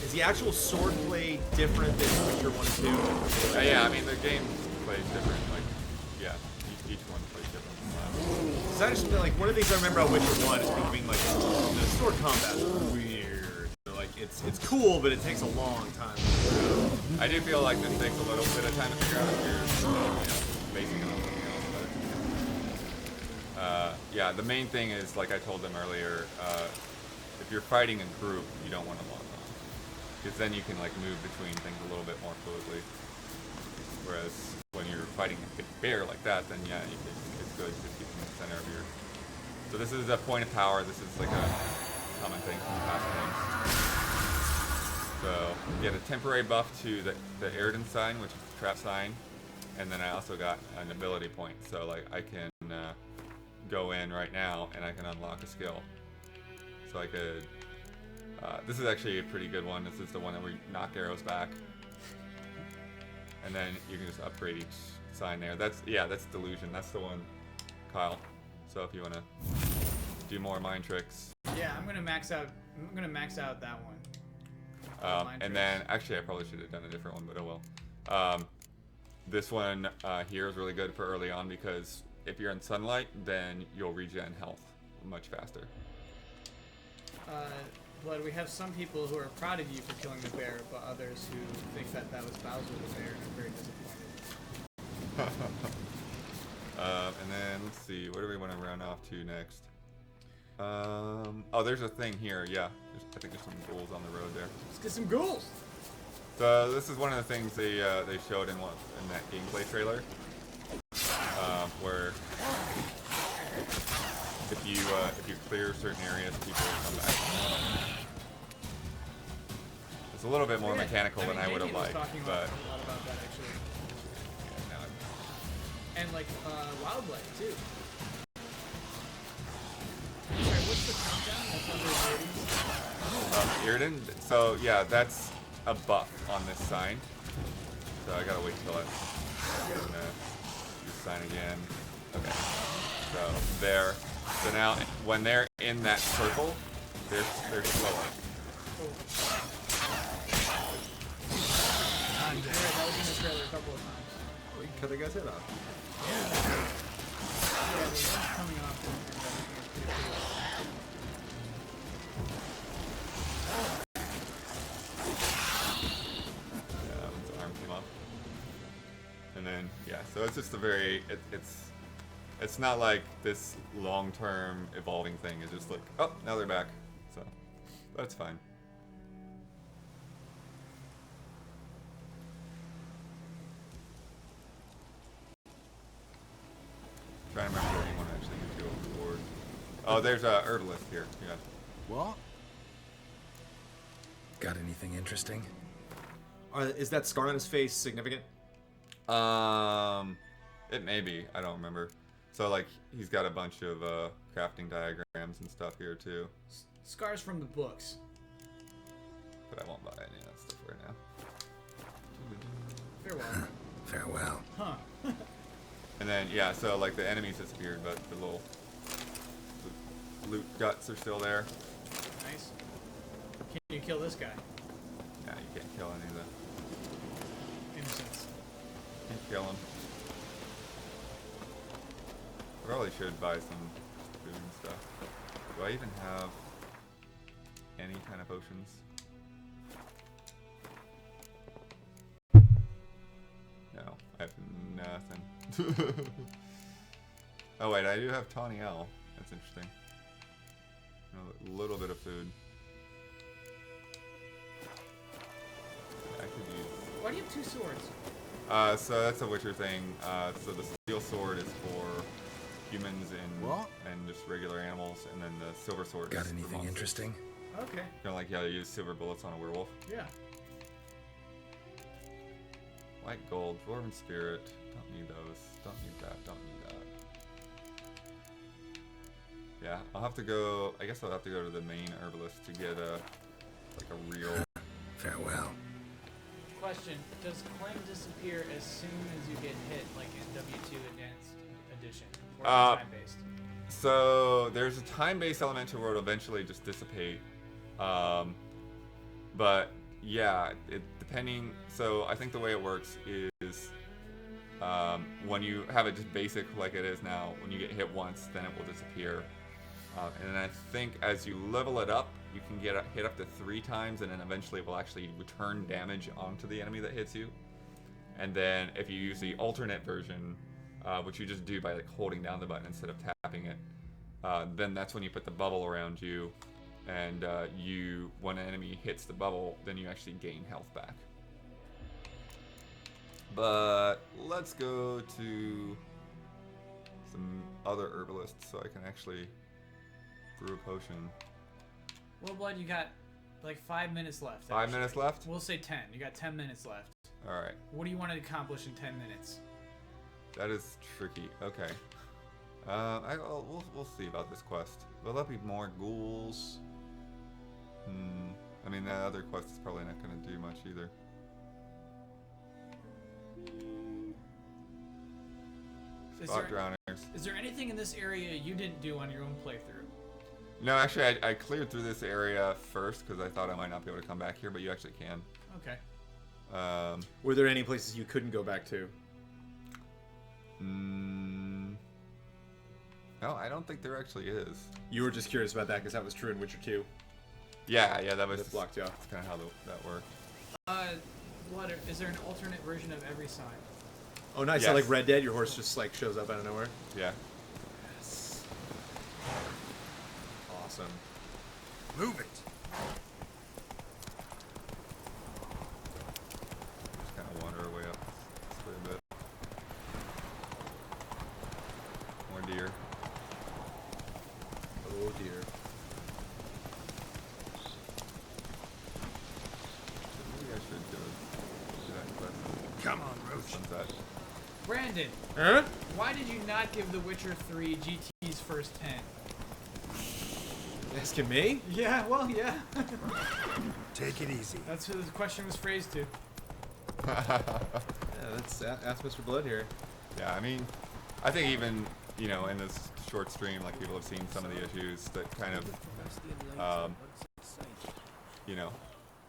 Is the actual swordplay different than Witcher 1 and 2? Yeah, I mean the game plays different. Like, yeah, each one plays different. Because I just feel like one of the things I remember about Witcher 1 is people being like, the sword combat is weird. Like it's cool, but it takes a long time. I do feel like this takes a little bit of time to figure out if you're basing it on something else. But yeah, the main thing is, like I told them earlier, if you're fighting in group, you don't want to lock on, because then you can like move between things a little bit more fluidly. Whereas when you're fighting a big bear like that, then yeah, it's good to keep in the center of your. So this is a point of power. This is like a common thing from past games. So you get a temporary buff to the Eridan sign, which is the trap sign, and then I also got an ability point. So like I can go in right now and I can unlock a skill. So I could. This is actually a pretty good one. This is the one that we knock arrows back, and then you can just upgrade each sign there. That's Delusion. That's the one, Kyle. So if you want to do more mind tricks. Yeah, I'm gonna max out that one. And then, actually, I probably should have done a different one, but oh well. This one here is really good for early on because if you're in sunlight, then you'll regen health much faster. Blood, we have some people who are proud of you for killing the bear, but others who think that was Bowser the bear and are very disappointed. And then, let's see, what do we want to round off to next? Oh, there's a thing here, yeah. I think there's some ghouls on the road there. Let's get some ghouls! So this is one of the things they showed in that gameplay trailer, where if you clear certain areas, people will come back. It's a little bit more mechanical than I would have liked, but. A lot about that actually. Yeah, no, and like wildlife too. Sorry, what's the countdown? That's under Iriden? So yeah, that's a buff on this sign. So I gotta wait till I get this sign again. Okay. So there. So now when they're in that circle, they're slower. That was in the trailer a couple of times. Oh, you can cut the guy's head off. Yeah, the one's coming off and everything is pretty cool. Yeah, his arm came off. And then yeah, so it's just a very it's not like this long-term evolving thing. It's just like, oh, now they're back. So that's fine. Trying to remember what you want to actually do overboard. Oh, there's a herbalist here. Yeah. What? Got anything interesting? Is that scar on his face significant? It may be. I don't remember. So like he's got a bunch of crafting diagrams and stuff here too. Scars from the books. But I won't buy any of that stuff right now. Farewell. Farewell. Huh. And then, yeah, so, like, the enemies disappeared, but the little loot guts are still there. Nice. Can you kill this guy? Yeah, you can't kill any of the Innocents. Can't kill him. I probably should buy some food and stuff. Do I even have any kind of potions? No, I have nothing. Oh wait, I do have Tawny L. That's interesting. A little bit of food. I could use. Why do you have 2 swords? So that's a Witcher thing. So the steel sword is for humans and just regular animals, and then the silver sword Got is for anything monsters. interesting? Okay. Kind of like how you use silver bullets on a werewolf. Yeah. White gold, dwarven spirit. Don't need those. Don't need that. Don't need that. Yeah, I'll have to go. I guess I'll have to go to the main herbalist to get a real. Farewell. Question: does Clem disappear as soon as you get hit, like in W2 Advanced Edition, or is it time-based? So there's a time-based element to where it'll eventually just dissipate. But yeah, depending. So I think the way it works is when you have it just basic like it is now, when you get hit once, then it will disappear. And I think as you level it up, you can get hit up to 3 times, and then eventually it will actually return damage onto the enemy that hits you. And then if you use the alternate version, which you just do by like holding down the button instead of tapping it, then that's when you put the bubble around you, and when an enemy hits the bubble, then you actually gain health back. But let's go to some other herbalists so I can actually brew a potion. Well, Blood, you got like 5 minutes left. 5 minutes left? We'll say 10. You got 10 minutes left. All right. What do you want to accomplish in 10 minutes? That is tricky. Okay. We'll see about this quest. Will that be more ghouls? I mean, that other quest is probably not going to do much either. Spot drowners. Is there anything in this area you didn't do on your own playthrough? No, actually, I cleared through this area first because I thought I might not be able to come back here, but you actually can. Okay. Were there any places you couldn't go back to? No, I don't think there actually is. You were just curious about that because that was true in Witcher 2. Yeah, that was blocked you off. That's kind of how that worked. Blood, is there an alternate version of every sign? Oh, nice. Yes. So like Red Dead, your horse just like shows up out of nowhere? Yeah. Yes. Awesome. Move it. Just kind of wander our way up this way a bit. More deer. Oh dear. Maybe I should do that quest. Come on, Roach. Sunset. Brandon. Huh? Why did you not give The Witcher 3 GT's first 10? Asking me? Yeah, well, yeah. Take it easy. That's who the question was phrased to. Yeah, let's ask Mr. Blood here. Yeah, I mean, I think even, in this short stream, like, people have seen some of the issues that kind of,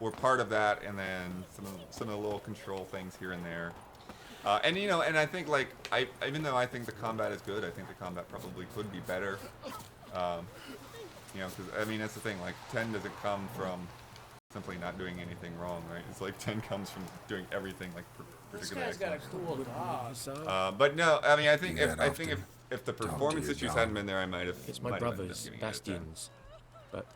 were part of that, and then some of the little control things here and there. And I think, like, even though I think the combat is good, I think the combat probably could be better. Because, I mean, that's the thing, like, 10 doesn't come from simply not doing anything wrong, right? It's like 10 comes from doing everything, like, particularly This guy's got a cool dog. but no, I mean, I think if the performance issues hadn't been there, I might have. It's my brother's, Bastion's, but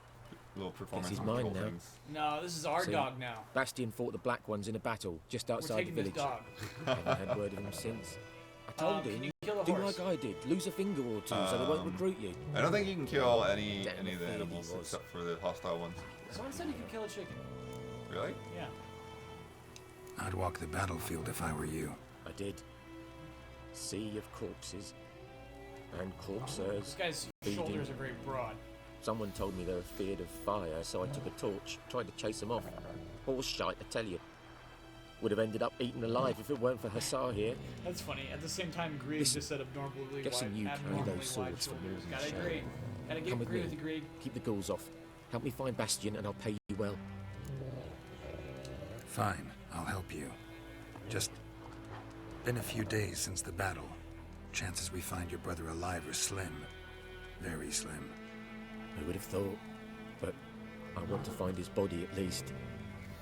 little performance he's control mine now. things. No, this is our See, dog now. Bastion fought the Black Ones in a battle just We're outside the taking this village. dog. Haven't had word of him since. I told Can him, you kill a do horse? like I did, lose a finger or two so they won't recruit you. I don't think you can kill any Damn of the afraid he animals was. except for the hostile ones. Someone said you could kill a chicken. Really? Yeah. I'd walk the battlefield if I were you. I did. Sea of corpses. And This corpses. guy's feeding. shoulders are very broad. Someone told me they were feared of fire, so I took a torch, tried to chase them off. Horse shite, I tell you. would have ended up eaten alive if it weren't for Hussar here. That's funny. At the same time, Grieg just said abnormally Guessing you carry abnormally those swords for more than Gotta show. agree. Gotta Come with agree me. with the Grieg. Keep the ghouls off. Help me find Bastion and I'll pay you well. Fine, I'll help you. Just been a few days since the battle. Chances we find your brother alive are slim. Very slim. I would have thought, but I want to find his body at least.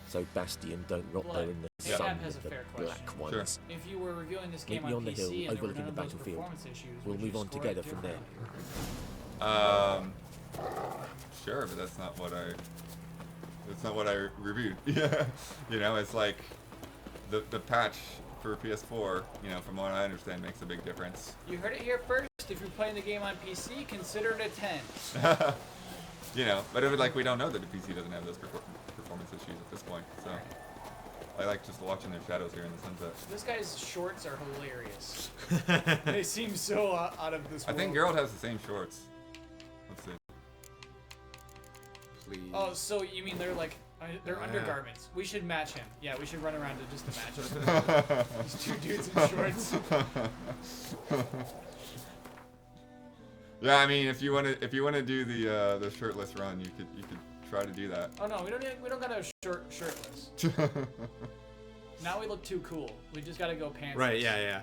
So Bastion don't rot there in the Blood. sun Cap has with a the fair black question. ones. If you were reviewing this game Meet me on the PC hill and there were overlooking none the of those battlefield. performance issues, We'll would you move on score together it from there. Sure, but that's not what I reviewed. Yeah, you know, it's like the patch for PS4. You know, from what I understand, makes a big difference. You heard it here first. If you're playing the game on PC, consider it a 10. You know, but like we don't know that the PC doesn't have those performance issues at this point. So I like just watching their shadows here in the sunset. This guy's shorts are hilarious. They seem so out of this I world. think Geralt has the same shorts. Let's see. Please. Oh, so you mean they're like they're Yeah. undergarments? We should match him. Yeah, we should run around to just to match him. These two dudes in shorts. Yeah, I mean, if you wanna do the shirtless run, you could try to do that. Oh no, we don't gotta shirtless. Now we look too cool. We just gotta go pants. Right, yeah.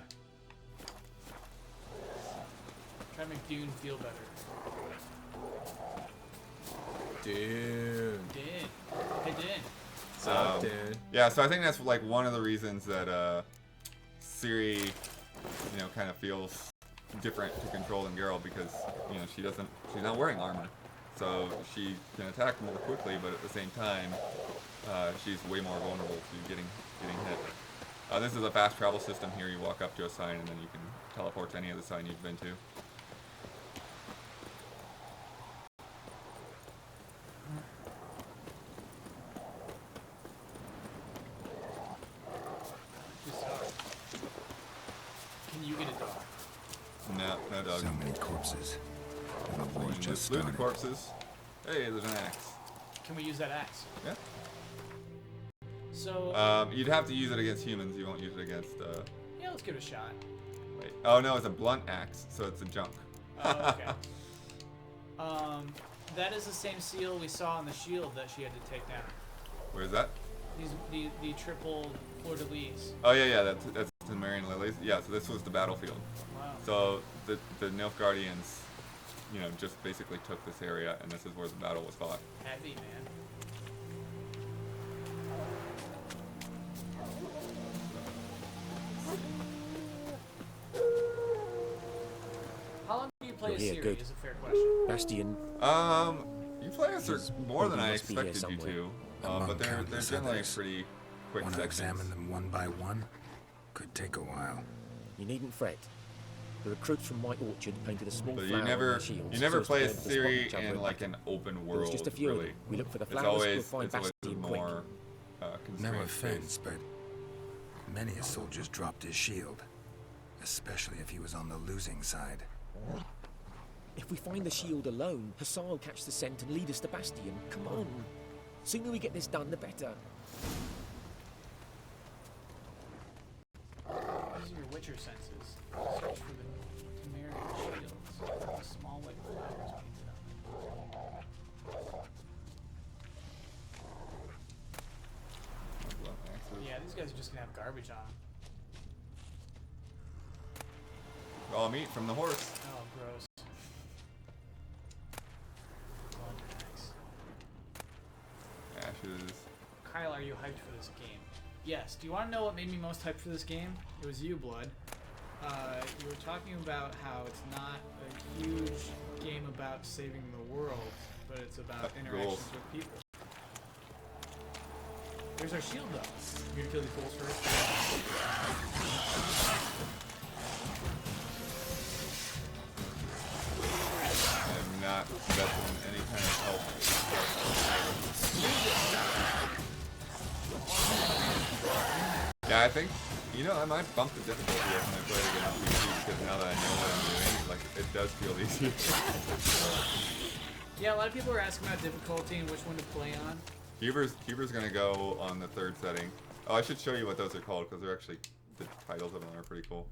Try to make Dune feel better. Dude. Din. Hey Din. What's up, dude? Yeah, so I think that's like one of the reasons that Ciri, you know, kind of feels different to control than Geralt, because you know she's not wearing armor, so she can attack more quickly, but at the same time she's way more vulnerable to getting hit. This is a fast travel system here. You walk up to a sign and then you can teleport to any other sign you've been to. Can you get a dog? No dog. So many corpses. And the war's You just loot the started. corpses. Hey, there's an axe. Can we use that axe? Yeah. So. You'd have to use it against humans. You won't use it against. Yeah, let's give it a shot. Wait. Oh no, it's a blunt axe, so it's a junk. Oh, okay. That is the same seal we saw on the shield that she had to take down. Where's that? The triple fleur-de-lis. Oh yeah, that's the Marion Lilies. Yeah, so this was the battlefield. Wow. So the Nilfgaardians, you know, just basically took this area, and this is where the battle was fought. Heavy, man. How long do you play You're a here, series? good. Is a fair question. Bastion. You play us He's more than probably I must be here expected you somewhere. to, Among but they're countless generally others. pretty quick Want to sections. examine them one by one? Could take a while. You needn't fret. The recruits from White Orchard painted a small But flower you on never their shields never so as to play be a able to spot theory each other in in like battle. an open There world. was just a few of really. them. We look for the It's flowers, always we'll find it's always Bastion quick. more No constrained offense, space. but many a soldier's dropped his shield. Especially if he was on the losing side. If we find the shield alone, Hassan will catch the scent and lead us to Bastion. Come on. Sooner we get this done, the better. These are your Witcher senses. Search for the Temerian shields. Small white flowers painted on them. Yeah, these guys are just gonna have garbage on them. Raw meat from the horse. Oh, gross. Blunt axe. Ashes. Kyle, are you hyped for this game? Yes. Do you want to know what made me most hyped for this game? It was you, Blood. You were talking about how it's not a huge game about saving the world, but it's about interactions with people. There's our shield, though. You gonna kill these ghouls first? I am not invested in any kind of help. Yeah, I think, you know, I might bump the difficulty up when I play it again on PC, because now that I know what I'm doing, like, it does feel easier. Yeah, a lot of people are asking about difficulty and which one to play on. Huber's gonna go on the third setting. Oh, I should show you what those are called because they're actually the titles of them are pretty cool.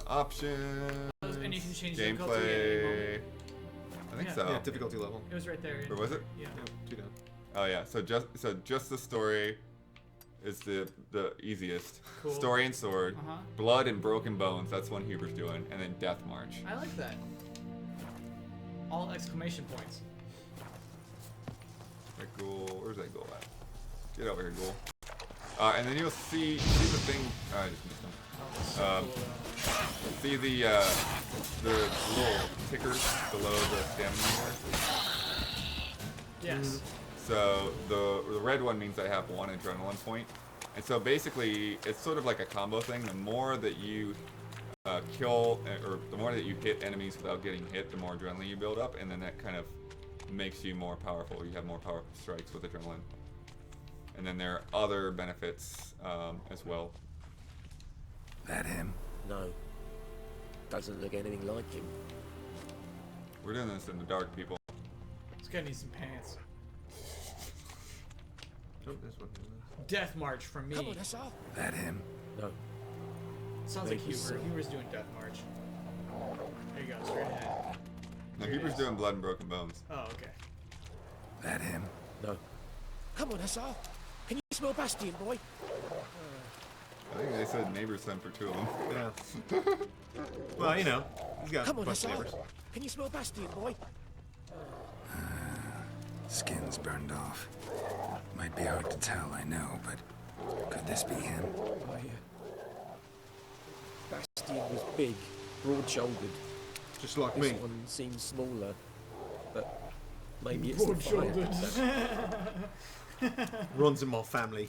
Options. And you can change the difficulty at any gameplay. moment. I think Yeah. so. Yeah, difficulty level. It was right there. Or was it? Yeah. No, 2 down. Oh yeah. So just the story is the easiest. Cool. Story and sword. Uh-huh. Blood and broken bones. That's one Huber's doing, and then Death March. I like that. All exclamation points. That ghoul. Where's that ghoul at? Get over here, ghoul. And then you'll see the thing. I just missed him. See the little tickers below the stamina meter? Yes. So the red one means I have 1 adrenaline point. And so basically, it's sort of like a combo thing. The more that you kill, or the more that you hit enemies without getting hit, the more adrenaline you build up, and then that kind of makes you more powerful. You have more powerful strikes with adrenaline. And then there are other benefits as well. That him? No. Doesn't look anything like him. We're doing this in the dark, people. This guy needs some pants. Oh, this one. Death March from me. Come on, that's all. That him? No. Sounds like Maybe Huber. so. Huber's doing Death March. There you go, straight ahead. No, There it Huber's is. doing Blood and Broken Bones. Oh, okay. That him? No. Come on, that's all. Can you smell Bastion, boy? I think they said neighbors sent for 2 of them. Yeah. Well, you know, he's got Come on, a bunch that's of all. neighbors. Can you smell Bastion, boy? Skin's burned off. Might be hard to tell, I know, but could this be him? Bastion was big, broad-shouldered. Just like This me. one seems smaller, but maybe it's the fire. Runs in my family.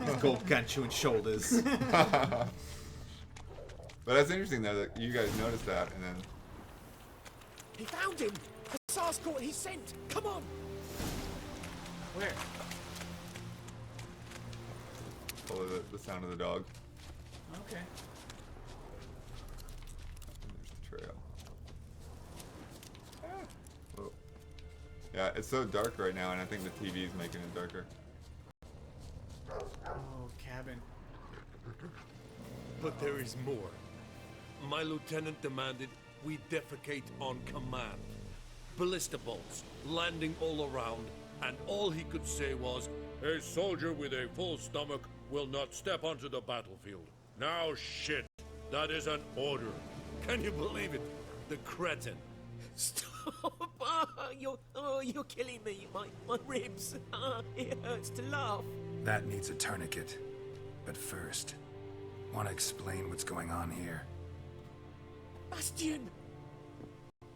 His gargantuan shoulders. But that's interesting though that you guys noticed that, and then He found him! Hussar's caught his scent! Come on! Where? follow the sound of the dog. Okay. There's the trail. Whoa. Yeah, it's so dark right now, and I think the TV is making it darker. Oh, cabin. But there is more. My lieutenant demanded we defecate on command. Ballista bolts landing all around, and all he could say was, "A soldier with a full stomach will not step onto the battlefield." Now shit, that is an order. Can you believe it? The cretin. Stop! You're killing me. My ribs. It hurts to laugh. That needs a tourniquet. But first, want to explain what's going on here? Bastion!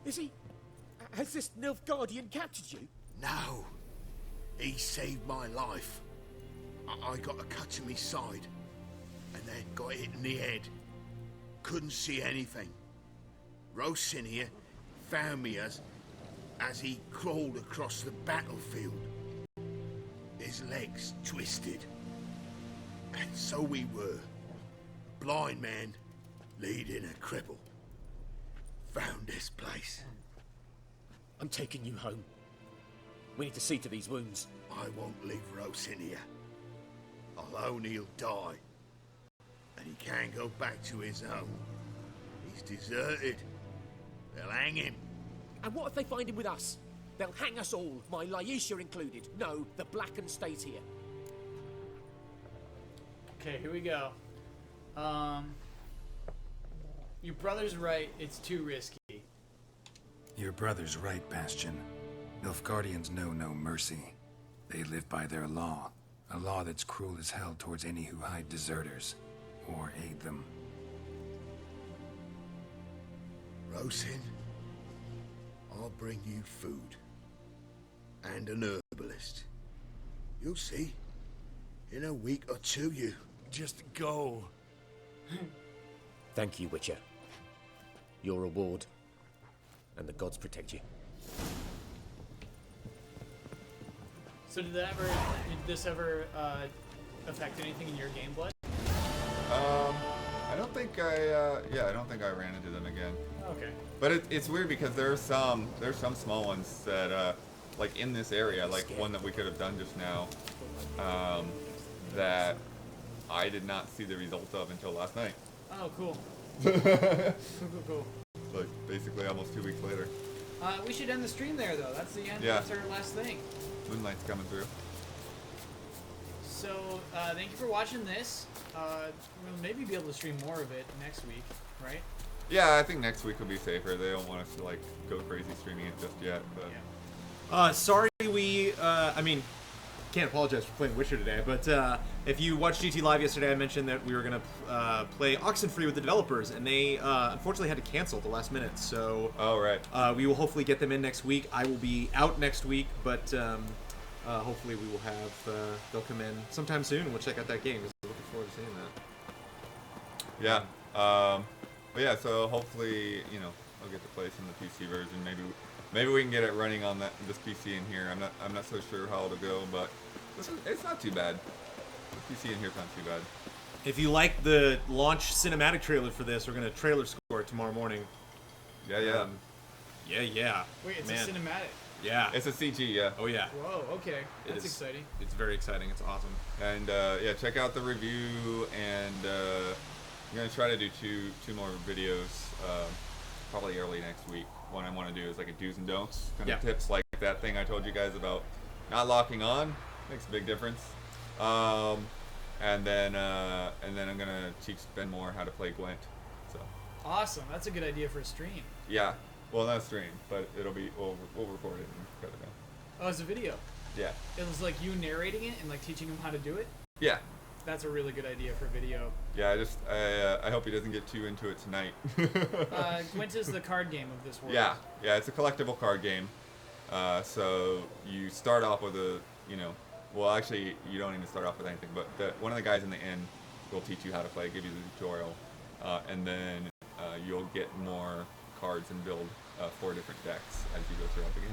Is he... Has this Nilfgaardian captured you? No. He saved my life. I got a cut to my side, and then got hit in the head. Couldn't see anything. Rosin here found me as he crawled across the battlefield. His legs twisted. And so we were. Blind man leading a cripple. Found this place. I'm taking you home. We need to see to these wounds. I won't leave Rosin here. Alone he'll die. And he can't go back to his home. He's deserted. They'll hang him. And what if they find him with us? They'll hang us all, my Laisha included. No, the Blackened stays here. Okay, here we go. Your brother's right, it's too risky. Your brother's right, Bastion. Nilfgaardians know no mercy. They live by their law. A law that's cruel as hell towards any who hide deserters or aid them. Rosin, I'll bring you food. And an herbalist. You'll see. In a week or two, you... Just go. Thank you, Witcher. Your reward. And the gods protect you. So did this ever affect anything in your game, Blood? I don't think I don't think I ran into them again. Okay. But it's weird because there's some small ones that like in this area, like one that we could have done just now, that I did not see the result of until last night. Oh, cool. Cool. Like basically almost 2 weeks later. We should end the stream there, though. That's the end. Yeah. That's our last thing. Moonlight's coming through. So, thank you for watching this. We'll maybe be able to stream more of it next week, right? Yeah, I think next week will be safer. They don't want us to like go crazy streaming it just yet. But Sorry we, I mean, can't apologize for playing Witcher today, but if you watched GT Live yesterday, I mentioned that we were going to play Oxenfree with the developers, and they unfortunately had to cancel at the last minute. So we will hopefully get them in next week. I will be out next week, but hopefully we will have, they'll come in sometime soon, and we'll check out that game. I'm looking forward to seeing that. yeah. But yeah, so hopefully, you know, I'll get to play some of the PC version. Maybe we can get it running on this PC in here. I'm not so sure how it'll go, but it's not too bad. The PC in here's not too bad. If you like the launch cinematic trailer for this, we're gonna trailer score it tomorrow morning. Yeah. Yeah. Wait, it's Man. a cinematic. Yeah. It's a CG, yeah. Oh yeah. Whoa, okay. That's is exciting. It's very exciting. It's awesome. And yeah, check out the review, and I'm gonna try to do two more videos, probably early next week. One I want to do is like a do's and don'ts kind of tips, like that thing I told you guys about not locking on. Makes a big difference. And then I'm gonna teach Ben more how to play Gwent. So. Awesome. That's a good idea for a stream. Yeah. Well, not stream, but it'll be we'll record it and cut it down. Oh, it's a video. Yeah. It was like you narrating it and like teaching him how to do it. Yeah. That's a really good idea for video. Yeah, I hope he doesn't get too into it tonight. Gwent is the card game of this world. Yeah, it's a collectible card game. So you start off with well, actually, you don't even start off with anything, but one of the guys in the inn will teach you how to play, give you the tutorial, and then you'll get more cards and build 4 different decks as you go throughout the game.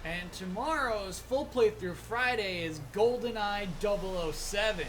And tomorrow's full playthrough Friday is GoldenEye 007.